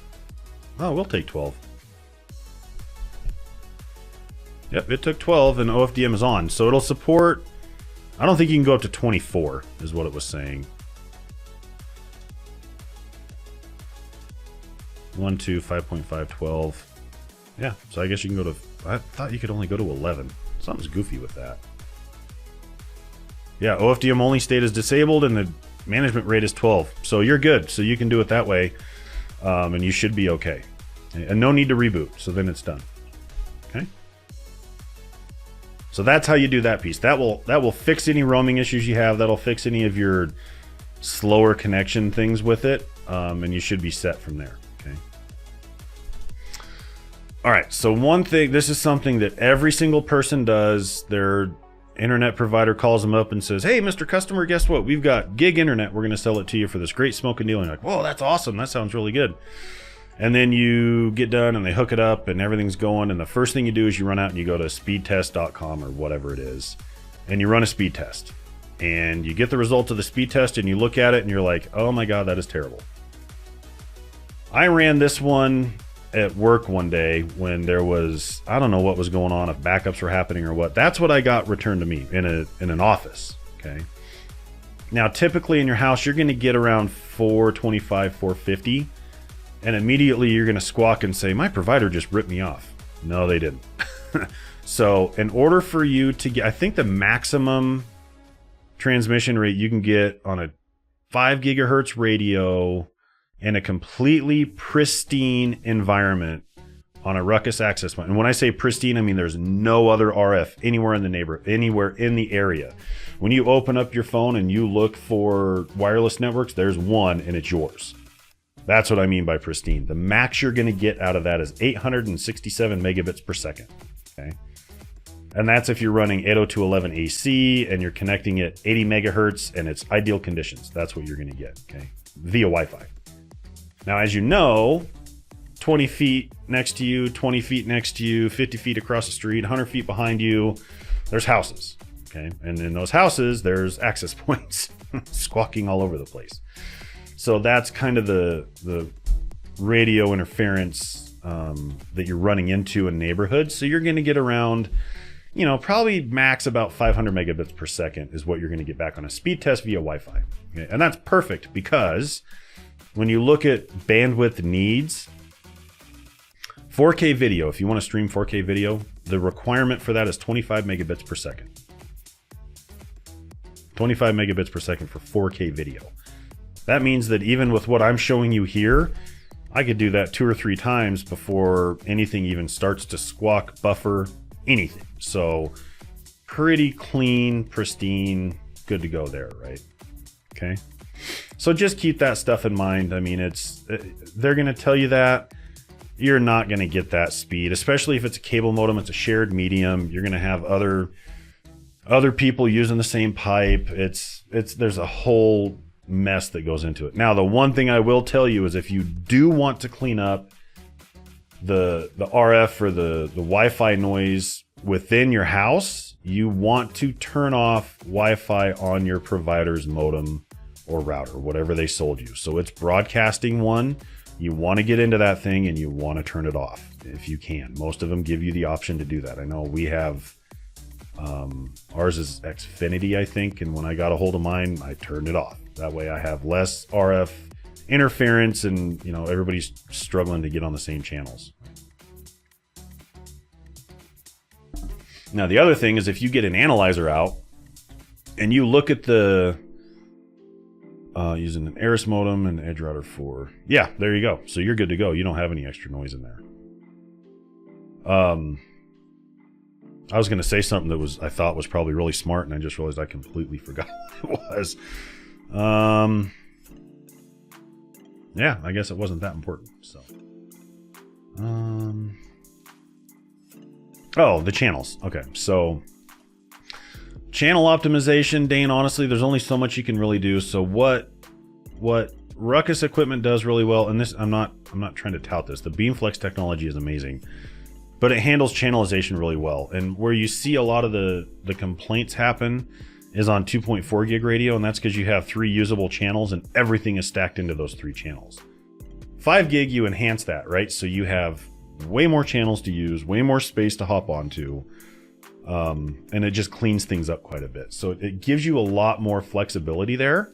Oh, we'll take 12. Yep, it took 12 and OFDM is on. So it'll support, I don't think you can go up to 24 is what it was saying. 1.2, 5.5, 12. Yeah, so I guess you can go to, I thought you could only go to 11. Something's goofy with that. Yeah, OFDM only state is disabled and the management rate is 12. So you're good. So you can do it that way. And you should be okay. And no need to reboot. So then it's done. Okay. So that's how you do that piece. That will fix any roaming issues you have. That'll fix any of your slower connection things with it. And you should be set from there. Okay. All right. So one thing, this is something that every single person does. Their internet provider calls them up and says, hey, Mr. Customer, guess what? We've got gig internet. We're going to sell it to you for this great smoking deal. And you're like, whoa, that's awesome. That sounds really good. And then you get done and they hook it up and everything's going. And the first thing you do is you run out and you go to speedtest.com or whatever it is. And you run a speed test. And you get the results of the speed test and you look at it and you're like, oh my God, that is terrible. I ran this one at work one day when there was, I don't know what was going on, if backups were happening or what. That's what I got returned to me in an office. Okay. Now, typically in your house, you're going to get around 425, 450, and immediately you're going to squawk and say, my provider just ripped me off. No, they didn't. So in order for you to get, I think the maximum transmission rate you can get on a 5 gigahertz radio in a completely pristine environment on a Ruckus access point. And when I say pristine, I mean there's no other RF anywhere in the neighborhood, anywhere in the area. When you open up your phone and you look for wireless networks, there's one and it's yours. That's what I mean by pristine. The max you're going to get out of that is 867 megabits per second. Okay. And that's if you're running 802.11 AC and you're connecting at 80 megahertz and it's ideal conditions. That's what you're going to get, okay, via Wi-Fi. Now, as you know, 20 feet next to you, 20 feet next to you, 50 feet across the street, 100 feet behind you, there's houses, okay? And in those houses, there's access points squawking all over the place. So that's kind of the radio interference that you're running into in neighborhoods. So you're going to get around, you know, probably max about 500 megabits per second is what you're going to get back on a speed test via Wi-Fi. Okay? And that's perfect because when you look at bandwidth needs, 4K video, if you want to stream 4K video, the requirement for that is 25 megabits per second. 25 megabits per second for 4K video. That means that even with what I'm showing you here, I could do that 2 or 3 times before anything even starts to squawk, buffer, anything. So pretty clean, pristine, good to go there, right? Okay. So just keep that stuff in mind. I mean, they're going to tell you that you're not going to get that speed, especially if it's a cable modem, it's a shared medium. You're going to have other people using the same pipe. There's a whole mess that goes into it. Now, the one thing I will tell you is if you do want to clean up the RF or the Wi-Fi noise within your house, you want to turn off Wi-Fi on your provider's modem or router, whatever they sold you. So it's broadcasting one. You want to get into that thing and you want to turn it off if you can. Most of them give you the option to do that. I know we have, ours is Xfinity, I think. And when I got a hold of mine, I turned it off. That way I have less RF interference and, you know, everybody's struggling to get on the same channels. Now, the other thing is if you get an analyzer out and you look at the, using an Aris modem and Edge Router 4. Yeah, there you go. So you're good to go. You don't have any extra noise in there. I was going to say something that I thought was probably really smart, and I just realized I completely forgot what it was. Yeah, I guess it wasn't that important. So, oh, the channels. Okay, so channel optimization, Dane. Honestly, there's only so much you can really do. So what Ruckus equipment does really well, and this I'm not trying to tout this. The BeamFlex technology is amazing, but it handles channelization really well. And where you see a lot of the complaints happen is on 2.4 gig radio, and that's because you have 3 usable channels and everything is stacked into those 3 channels. 5 gig, you enhance that, right? So you have way more channels to use, way more space to hop onto, and it just cleans things up quite a bit. So it gives you a lot more flexibility there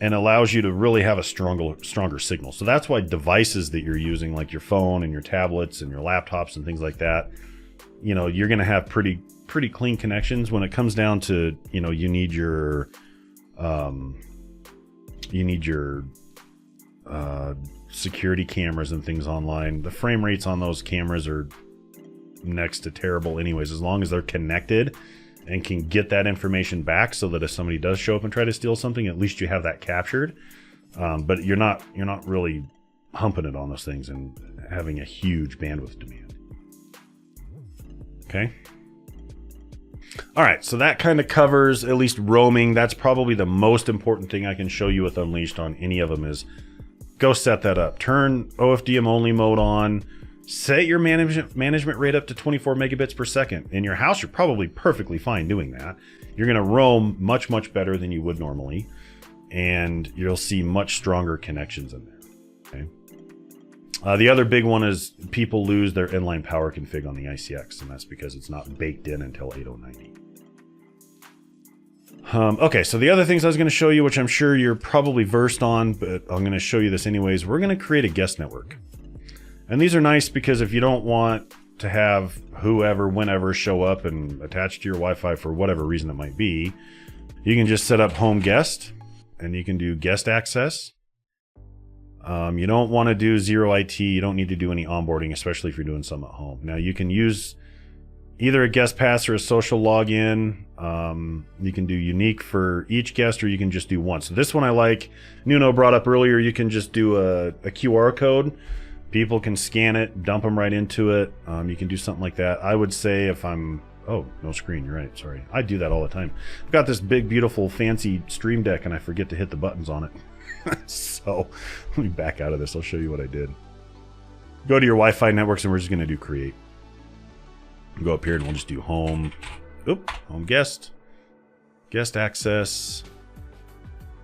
and allows you to really have a stronger signal. So that's why devices that you're using, like your phone and your tablets and your laptops and things like that, you know, you're going to have pretty clean connections. When it comes down to, you know, you need your security cameras and things online. The frame rates on those cameras are next to terrible anyways, as long as they're connected and can get that information back, so that if somebody does show up and try to steal something, at least you have that captured. But you're not really humping it on those things and having a huge bandwidth demand. Okay. All right, so that kind of covers at least roaming. That's probably the most important thing I can show you with Unleashed on any of them is go set that up. Turn OFDM only mode on. Set your management rate up to 24 megabits per second. In your house, you're probably perfectly fine doing that. You're going to roam much, much better than you would normally, and you'll see much stronger connections in there. Okay. The other big one is people lose their inline power config on the ICX, and that's because it's not baked in until 8090. Okay, so the other things I was going to show you, which I'm sure you're probably versed on, but I'm going to show you this anyways. We're going to create a guest network. And these are nice because if you don't want to have whoever, whenever show up and attach to your Wi-Fi for whatever reason it might be, you can just set up home guest and you can do guest access. You don't want to do zero IT. You don't need to do any onboarding, especially if you're doing some at home. Now you can use either a guest pass or a social login. You can do unique for each guest, or you can just do one. So this one I like. Nuno brought up earlier, you can just do a QR code. People can scan it, dump them right into it. You can do something like that. I would say if I'm... Oh, no screen. You're right. Sorry. I do that all the time. I've got this big, beautiful, fancy Stream Deck, and I forget to hit the buttons on it. So let me back out of this. I'll show you what I did. Go to your Wi-Fi networks, and we're just going to do create. Go up here, and we'll just do home. Oop, home guest. Guest access.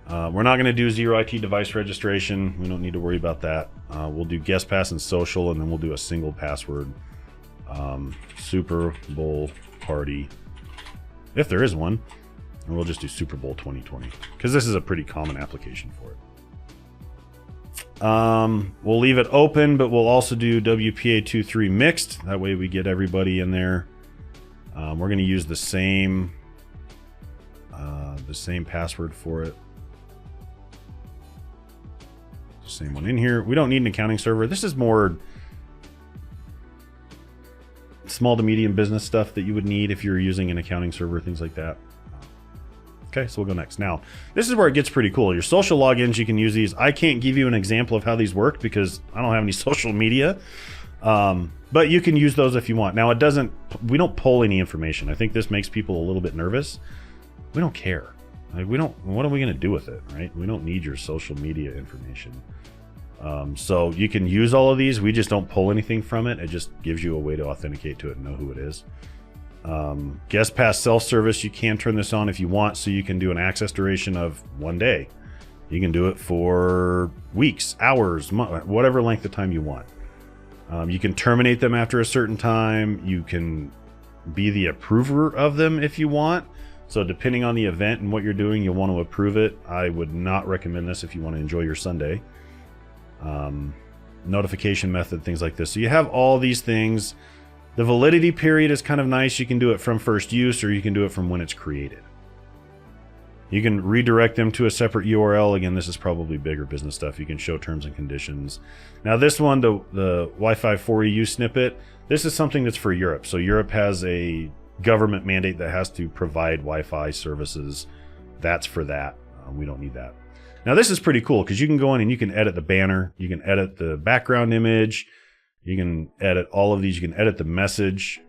We're not going to do zero IT device registration. We don't need to worry about that. We'll do guest pass and social, and then we'll do a single password. Super Bowl party, if there is one, and we'll just do Super Bowl 2020 because this is a pretty common application for it. We'll leave it open, but we'll also do WPA23 mixed. That way we get everybody in there. We're going to use the same password for it. Same one in here. We don't need an accounting server. This is more small to medium business stuff that you would need if you're using an accounting server, things like that. Okay, so we'll go next. Now, this is where it gets pretty cool. Your social logins, you can use these. I can't give you an example of how these work because I don't have any social media. But you can use those if you want. Now, we don't pull any information. I think this makes people a little bit nervous. We don't care. Like, what are we going to do with it, right? We don't need your social media information. So you can use all of these. We just don't pull anything from it. It just gives you a way to authenticate to it and know who it is. Guest pass self-service, you can turn this on if you want, so you can do an access duration of 1 day. You can do it for weeks, hours, whatever length of time you want. You can terminate them after a certain time. You can be the approver of them if you want. So depending on the event and what you're doing, you'll want to approve it. I would not recommend this if you want to enjoy your Sunday. Notification method, things like this. So you have all these things. The validity period is kind of nice. You can do it from first use, or you can do it from when it's created. You can redirect them to a separate URL. Again, this is probably bigger business stuff. You can show terms and conditions. Now this one, the Wi-Fi 4EU snippet, this is something that's for Europe. So Europe has a government mandate that has to provide Wi-Fi services. That's for that. We don't need that. Now this is pretty cool because you can go in and you can edit the banner. You can edit the background image. You can edit all of these. You can edit the message.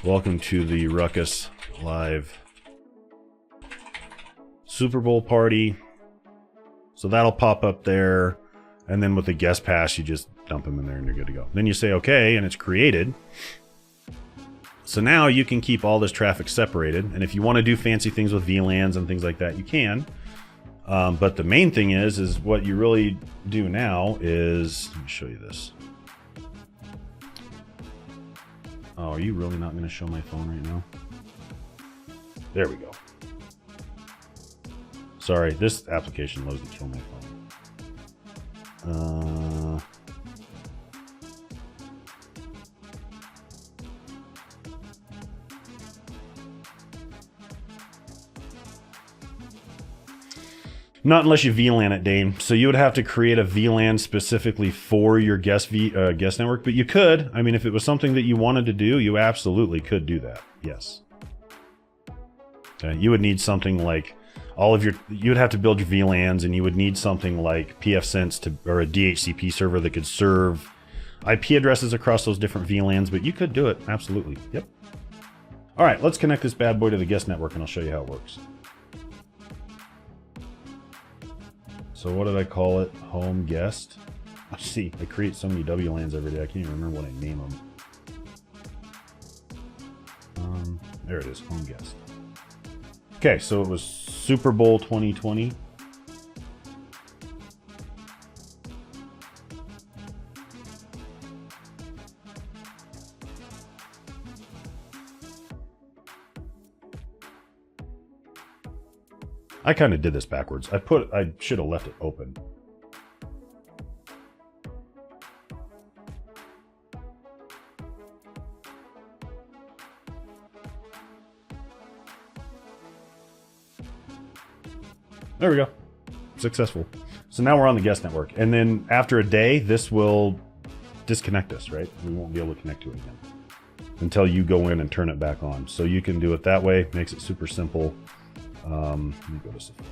Welcome to the Ruckus Live Super Bowl party. So that'll pop up there. And then with the guest pass, you just dump them in there and you're good to go. Then you say okay, and it's created. So now you can keep all this traffic separated. And if you want to do fancy things with VLANs and things like that, you can. But the main thing is what you really do now is, let me show you this. Oh, are you really not going to show my phone right now? There we go. Sorry, this application loves to kill my phone. Not unless you VLAN it, Dane. So you would have to create a VLAN specifically for your guest network, but you could. I mean, if it was something that you wanted to do, you absolutely could do that. Yes. Okay. You would need something like you would have to build your VLANs, and you would need something like pfSense or a DHCP server that could serve IP addresses across those different VLANs, but you could do it. Absolutely. Yep. All right, let's connect this bad boy to the guest network, and I'll show you how it works. So what did I call it? Home guest. See, I create so many WLANs every day. I can't even remember what I name them. There it is, home guest. Okay, so it was Super Bowl 2020. I kind of did this backwards. I should have left it open. There we go. Successful. So now we're on the guest network. And then after a day, this will disconnect us, right? We won't be able to connect to it again until you go in and turn it back on. So you can do it that way. Makes it super simple. Let me go to Safari.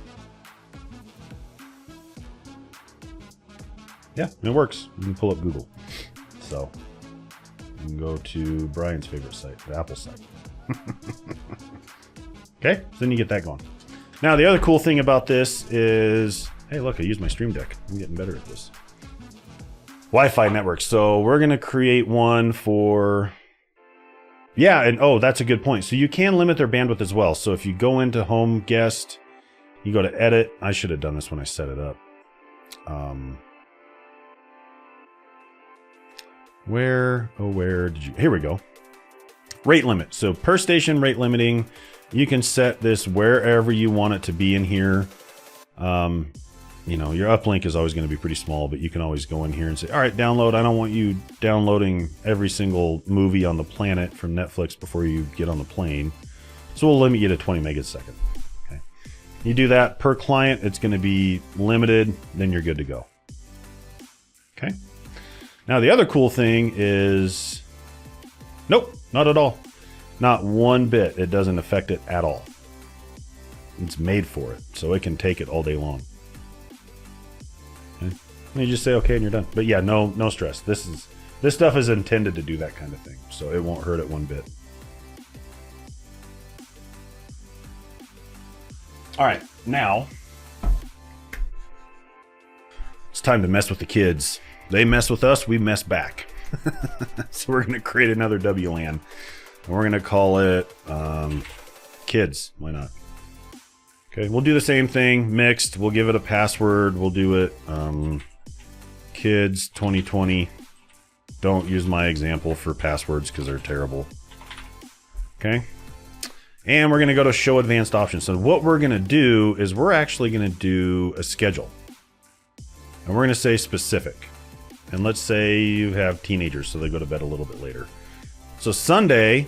Yeah, it works. You can pull up Google. So you can go to Brian's favorite site, the Apple site. Okay, so then you get that going. Now the other cool thing about this is, hey look, I used my Stream Deck. I'm getting better at this. Wi-Fi network. So we're gonna create one for, yeah, and oh, that's a good point. So you can limit their bandwidth as well. So if you go into home guest, you go to edit. I should have done this when I set it up. Where did you, here we go. Rate limit. So per station rate limiting, you can set this wherever you want it to be in here. You know, your uplink is always going to be pretty small, but you can always go in here and say, all right, download. I don't want you downloading every single movie on the planet from Netflix before you get on the plane. So we'll limit you to 20 megas a second. Okay. You do that per client, it's going to be limited, then you're good to go. Okay. Now the other cool thing is, nope, not at all. Not one bit. It doesn't affect it at all. It's made for it, so it can take it all day long. Okay. And you just say okay and you're done. But yeah, no stress. This stuff is intended to do that kind of thing, so it won't hurt it one bit. All right, now it's time to mess with the kids. They mess with us, we mess back. So we're going to create another WLAN. And we're going to call it kids. Why not? Okay, we'll do the same thing. Mixed. We'll give it a password. We'll do it kids 2020. Don't use my example for passwords because they're terrible. Okay. And we're going to go to show advanced options. So what we're going to do is we're actually going to do a schedule. And we're going to say specific. And let's say you have teenagers, so they go to bed a little bit later. So Sunday,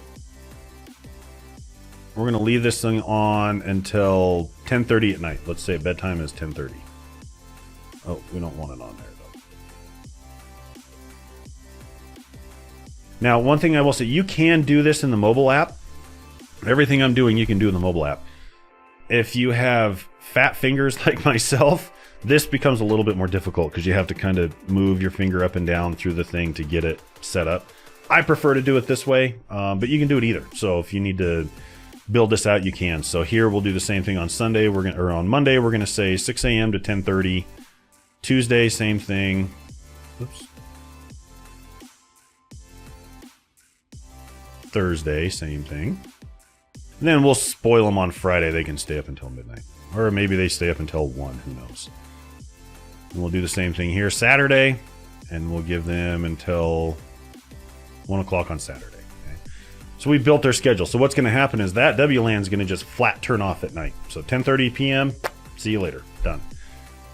we're going to leave this thing on until 10:30 at night. Let's say bedtime is 10:30. Oh, we don't want it on there, though. Now, one thing I will say, you can do this in the mobile app. Everything I'm doing, you can do in the mobile app. If you have fat fingers like myself, this becomes a little bit more difficult because you have to kind of move your finger up and down through the thing to get it set up. I prefer to do it this way, but you can do it either. So if you need to build this out, you can. So here we'll do the same thing on Sunday. Or on Monday, we're gonna say 6 a.m. to 10:30. Tuesday, same thing. Oops. Thursday, same thing. And then we'll spoil them on Friday. They can stay up until midnight, or maybe they stay up until 1. Who knows? And we'll do the same thing here Saturday, and we'll give them until 1 o'clock on Saturday. Okay? So we built their schedule. So what's going to happen is that WLAN is going to just flat turn off at night. So 10:30 p.m., see you later. Done.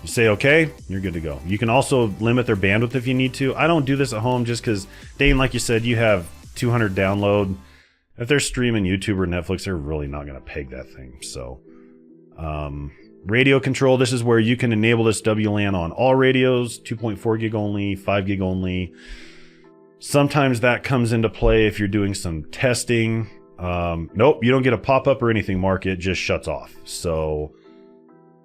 You say okay, you're good to go. You can also limit their bandwidth if you need to. I don't do this at home just because, Dane, like you said, you have 200 download. If they're streaming YouTube or Netflix, they're really not going to peg that thing. So radio control, this is where you can enable this WLAN on all radios, 2.4 gig only, 5 gig only. Sometimes that comes into play if you're doing some testing. Nope, you don't get a pop-up or anything, Mark. It just shuts off. So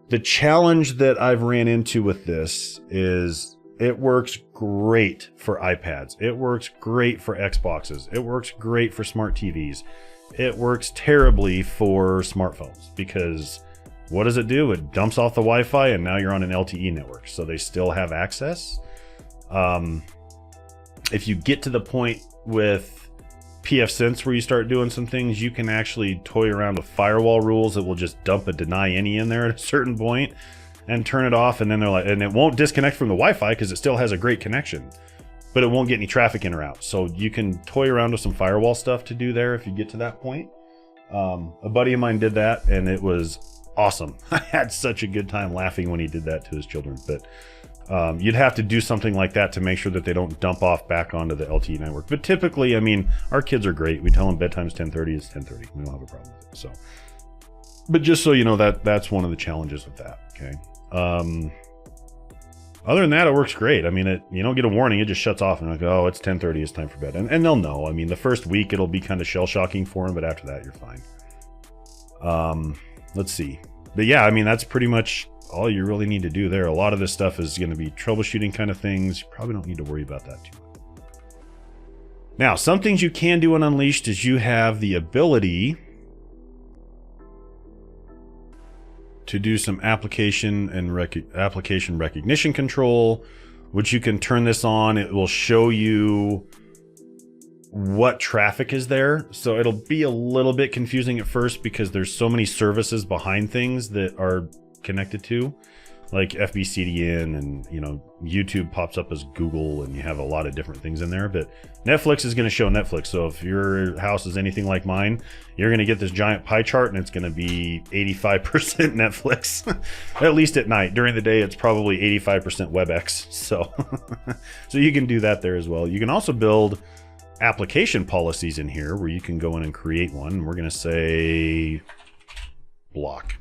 the challenge that I've ran into with this is it works great for iPads. It works great for Xboxes. It works great for smart TVs. It works terribly for smartphones because what does it do? It dumps off the Wi-Fi and now you're on an LTE network. So they still have access. If you get to the point with pfSense where you start doing some things, you can actually toy around with firewall rules that will just dump a deny any in there at a certain point and turn it off. And then they're like, and it won't disconnect from the Wi-Fi because it still has a great connection, but it won't get any traffic in or out. So you can toy around with some firewall stuff to do there if you get to that point. A buddy of mine did that and it was awesome. I had such a good time laughing when he did that to his children. But you'd have to do something like that to make sure that they don't dump off back onto the LTE network. But typically, I mean, our kids are great. We tell them bedtime's 10:30, it's 10:30. We don't have a problem with it. So, but just so you know, that's one of the challenges with that. Okay. Other than that, it works great. I mean, you don't get a warning. It just shuts off and like, oh, it's 10:30. It's time for bed. And they'll know. I mean, the first week, it'll be kind of shell-shocking for them, but after that, you're fine. Let's see. But yeah, I mean, that's pretty much all you really need to do there. A lot of this stuff is going to be troubleshooting kind of things. You probably don't need to worry about that too much. Now, some things you can do in Unleashed is you have the ability to do some application recognition control, which you can turn this on. It will show you what traffic is there. So it'll be a little bit confusing at first because there's so many services behind things that are connected to, like FBCDN, and YouTube pops up as Google, and you have a lot of different things in there. But Netflix is going to show Netflix. So if your house is anything like mine, you're going to get this giant pie chart, and it's going to be 85% Netflix, at least at night. During the day, it's probably 85% WebEx. So, so you can do that there as well. You can also build application policies in here where you can go in and create one. We're going to say block.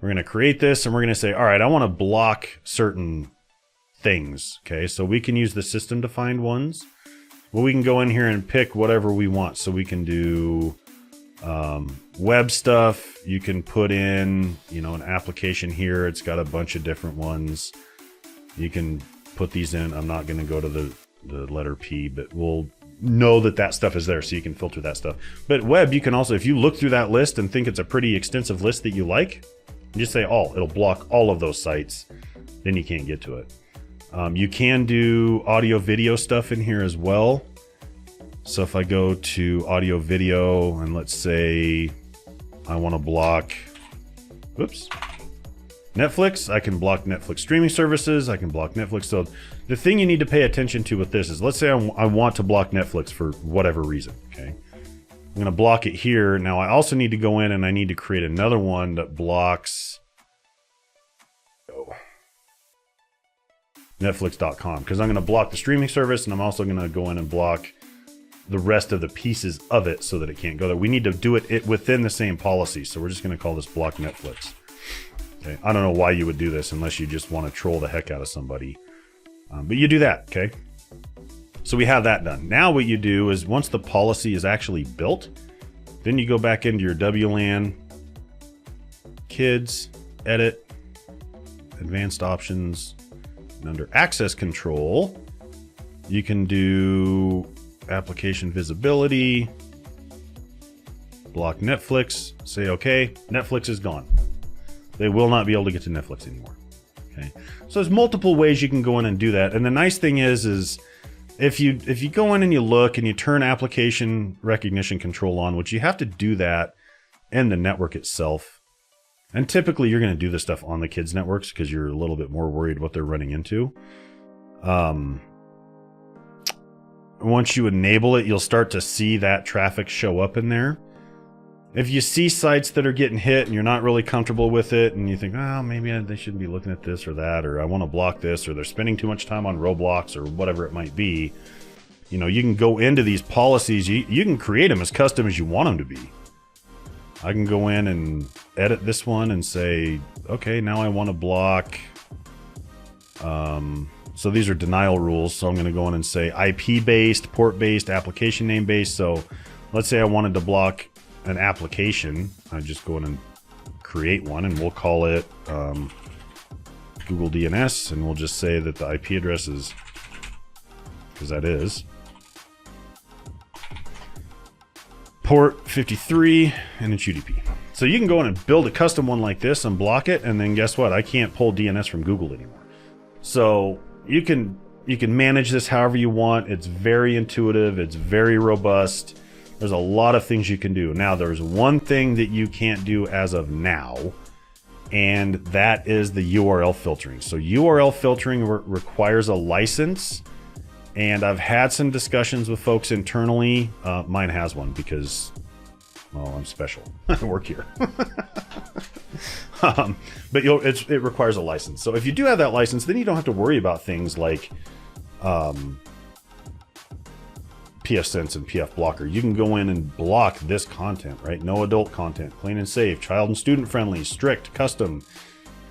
We're going to create this, and we're going to say, all right, I want to block certain things. Okay, so we can use the system defined ones. Well, we can go in here and pick whatever we want. So we can do web stuff. You can put in, an application here. It's got a bunch of different ones. You can put these in. I'm not going to go to the letter P, but we'll know that stuff is there, so you can filter that stuff. But web, you can also, if you look through that list and think it's a pretty extensive list that you like, you just say all. It'll block all of those sites. Then you can't get to it. You can do audio video stuff in here as well. So if I go to audio video, and let's say I want to block, Netflix, I can block Netflix streaming services. I can block Netflix. So the thing you need to pay attention to with this is, let's say I want to block Netflix for whatever reason. Okay. I'm going to block it here. Now I also need to go in and I need to create another one that blocks Netflix.com, because I'm going to block the streaming service, and I'm also going to go in and block the rest of the pieces of it so that it can't go there. We need to do it within the same policy. So we're just going to call this block Netflix. Okay. I don't know why you would do this unless you just want to troll the heck out of somebody. But you do that. Okay. So we have that done. Now what you do is, once the policy is actually built, then you go back into your WLAN, kids, edit, advanced options, and under access control, you can do application visibility, block Netflix, say okay, Netflix is gone. They will not be able to get to Netflix anymore. Okay. So there's multiple ways you can go in and do that. And the nice thing is if you go in and you look and you turn application recognition control on, which you have to do that in the network itself. And typically you're going to do this stuff on the kids' networks because you're a little bit more worried what they're running into. Once you enable it, you'll start to see that traffic show up in there. If you see sites that are getting hit and you're not really comfortable with it, and you think, oh, maybe they shouldn't be looking at this or that, or I want to block this, or they're spending too much time on Roblox or whatever it might be, you can go into these policies. You can create them as custom as you want them to be. I can go in and edit this one and say, okay, now I want to block. So these are denial rules. So I'm going to go in and say IP-based, port-based, application name-based. So let's say I wanted to block an application. I just go in and create one, and we'll call it Google DNS, and we'll just say that the IP address is, because that is, port 53, and it's UDP. So you can go in and build a custom one like this and block it, and then guess what? I can't pull DNS from Google anymore. So you can manage this however you want. It's very intuitive. It's very robust. There's a lot of things you can do. Now, there's one thing that you can't do as of now, and that is the URL filtering. So URL filtering requires a license, and I've had some discussions with folks internally. Mine has one because, well, I'm special. I work here. But it requires a license. So if you do have that license, then you don't have to worry about things like pfSense and pfBlocker. You can go in and block this content, right? No adult content, clean and safe, child and student friendly, strict, custom.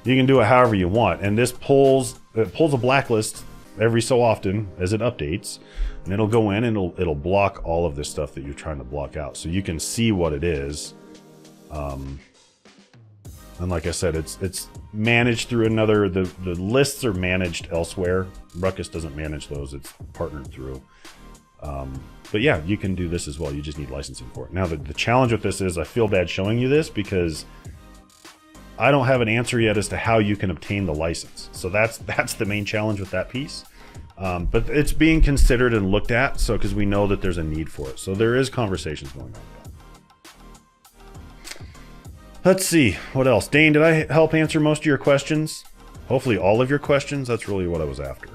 You can do it however you want. And this pulls a blacklist every so often as it updates. And it'll go in and it'll block all of this stuff that you're trying to block out. So you can see what it is. And like I said, it's managed through another, the lists are managed elsewhere. Ruckus doesn't manage those, it's partnered through. But yeah, you can do this as well. You just need licensing for it. Now, the challenge with this is I feel bad showing you this because I don't have an answer yet as to how you can obtain the license. So that's the main challenge with that piece. But it's being considered and looked at, so because we know that there's a need for it. So there is conversations going on with that. Let's see, what else? Dane, did I help answer most of your questions? Hopefully all of your questions. That's really what I was after.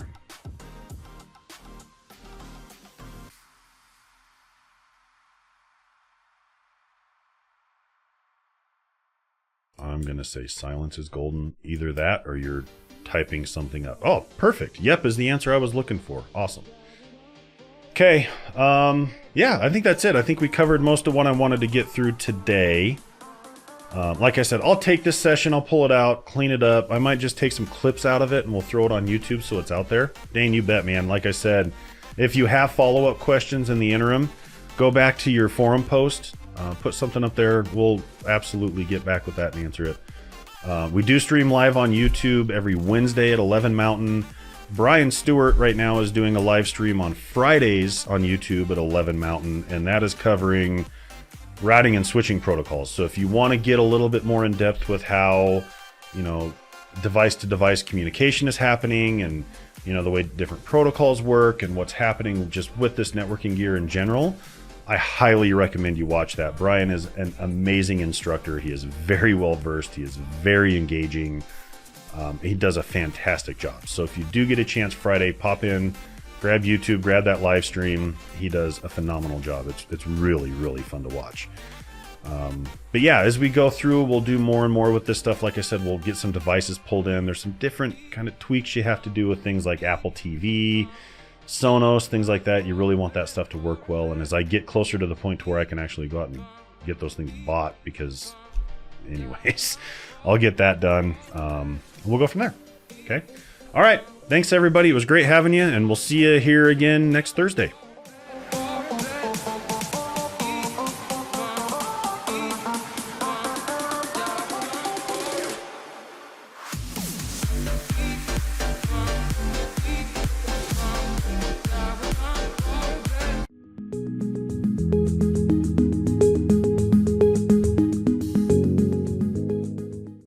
I'm going to say silence is golden. Either that or you're typing something up. Oh, perfect. Yep is the answer I was looking for. Awesome. Okay. Yeah, I think that's it. I think we covered most of what I wanted to get through today. Like I said, I'll take this session, I'll pull it out, clean it up. I might just take some clips out of it and we'll throw it on YouTube so it's out there. Dane, you bet, man. Like I said, if you have follow-up questions in the interim, go back to your forum post. Put something up there. We'll absolutely get back with that and answer it. We do stream live on YouTube every Wednesday at 11 Mountain. Brian Stewart right now is doing a live stream on Fridays on YouTube at 11 Mountain, and that is covering routing and switching protocols. So if you want to get a little bit more in depth with how, device to device communication is happening and, the way different protocols work and what's happening just with this networking gear in general, I highly recommend you watch that. Brian is an amazing instructor. He is very well versed. He is very engaging. He does a fantastic job. So if you do get a chance Friday, pop in, grab YouTube, grab that live stream. He does a phenomenal job. It's really, really fun to watch. But yeah, as we go through, we'll do more and more with this stuff. Like I said, we'll get some devices pulled in. There's some different kind of tweaks you have to do with things like Apple TV, Sonos, things like that. You really want that stuff to work well. And as I get closer to the point to where I can actually go out and get those things bought, because anyways, I'll get that done. We'll go from there. Okay. All right. Thanks everybody. It was great having you, and we'll see you here again next Thursday.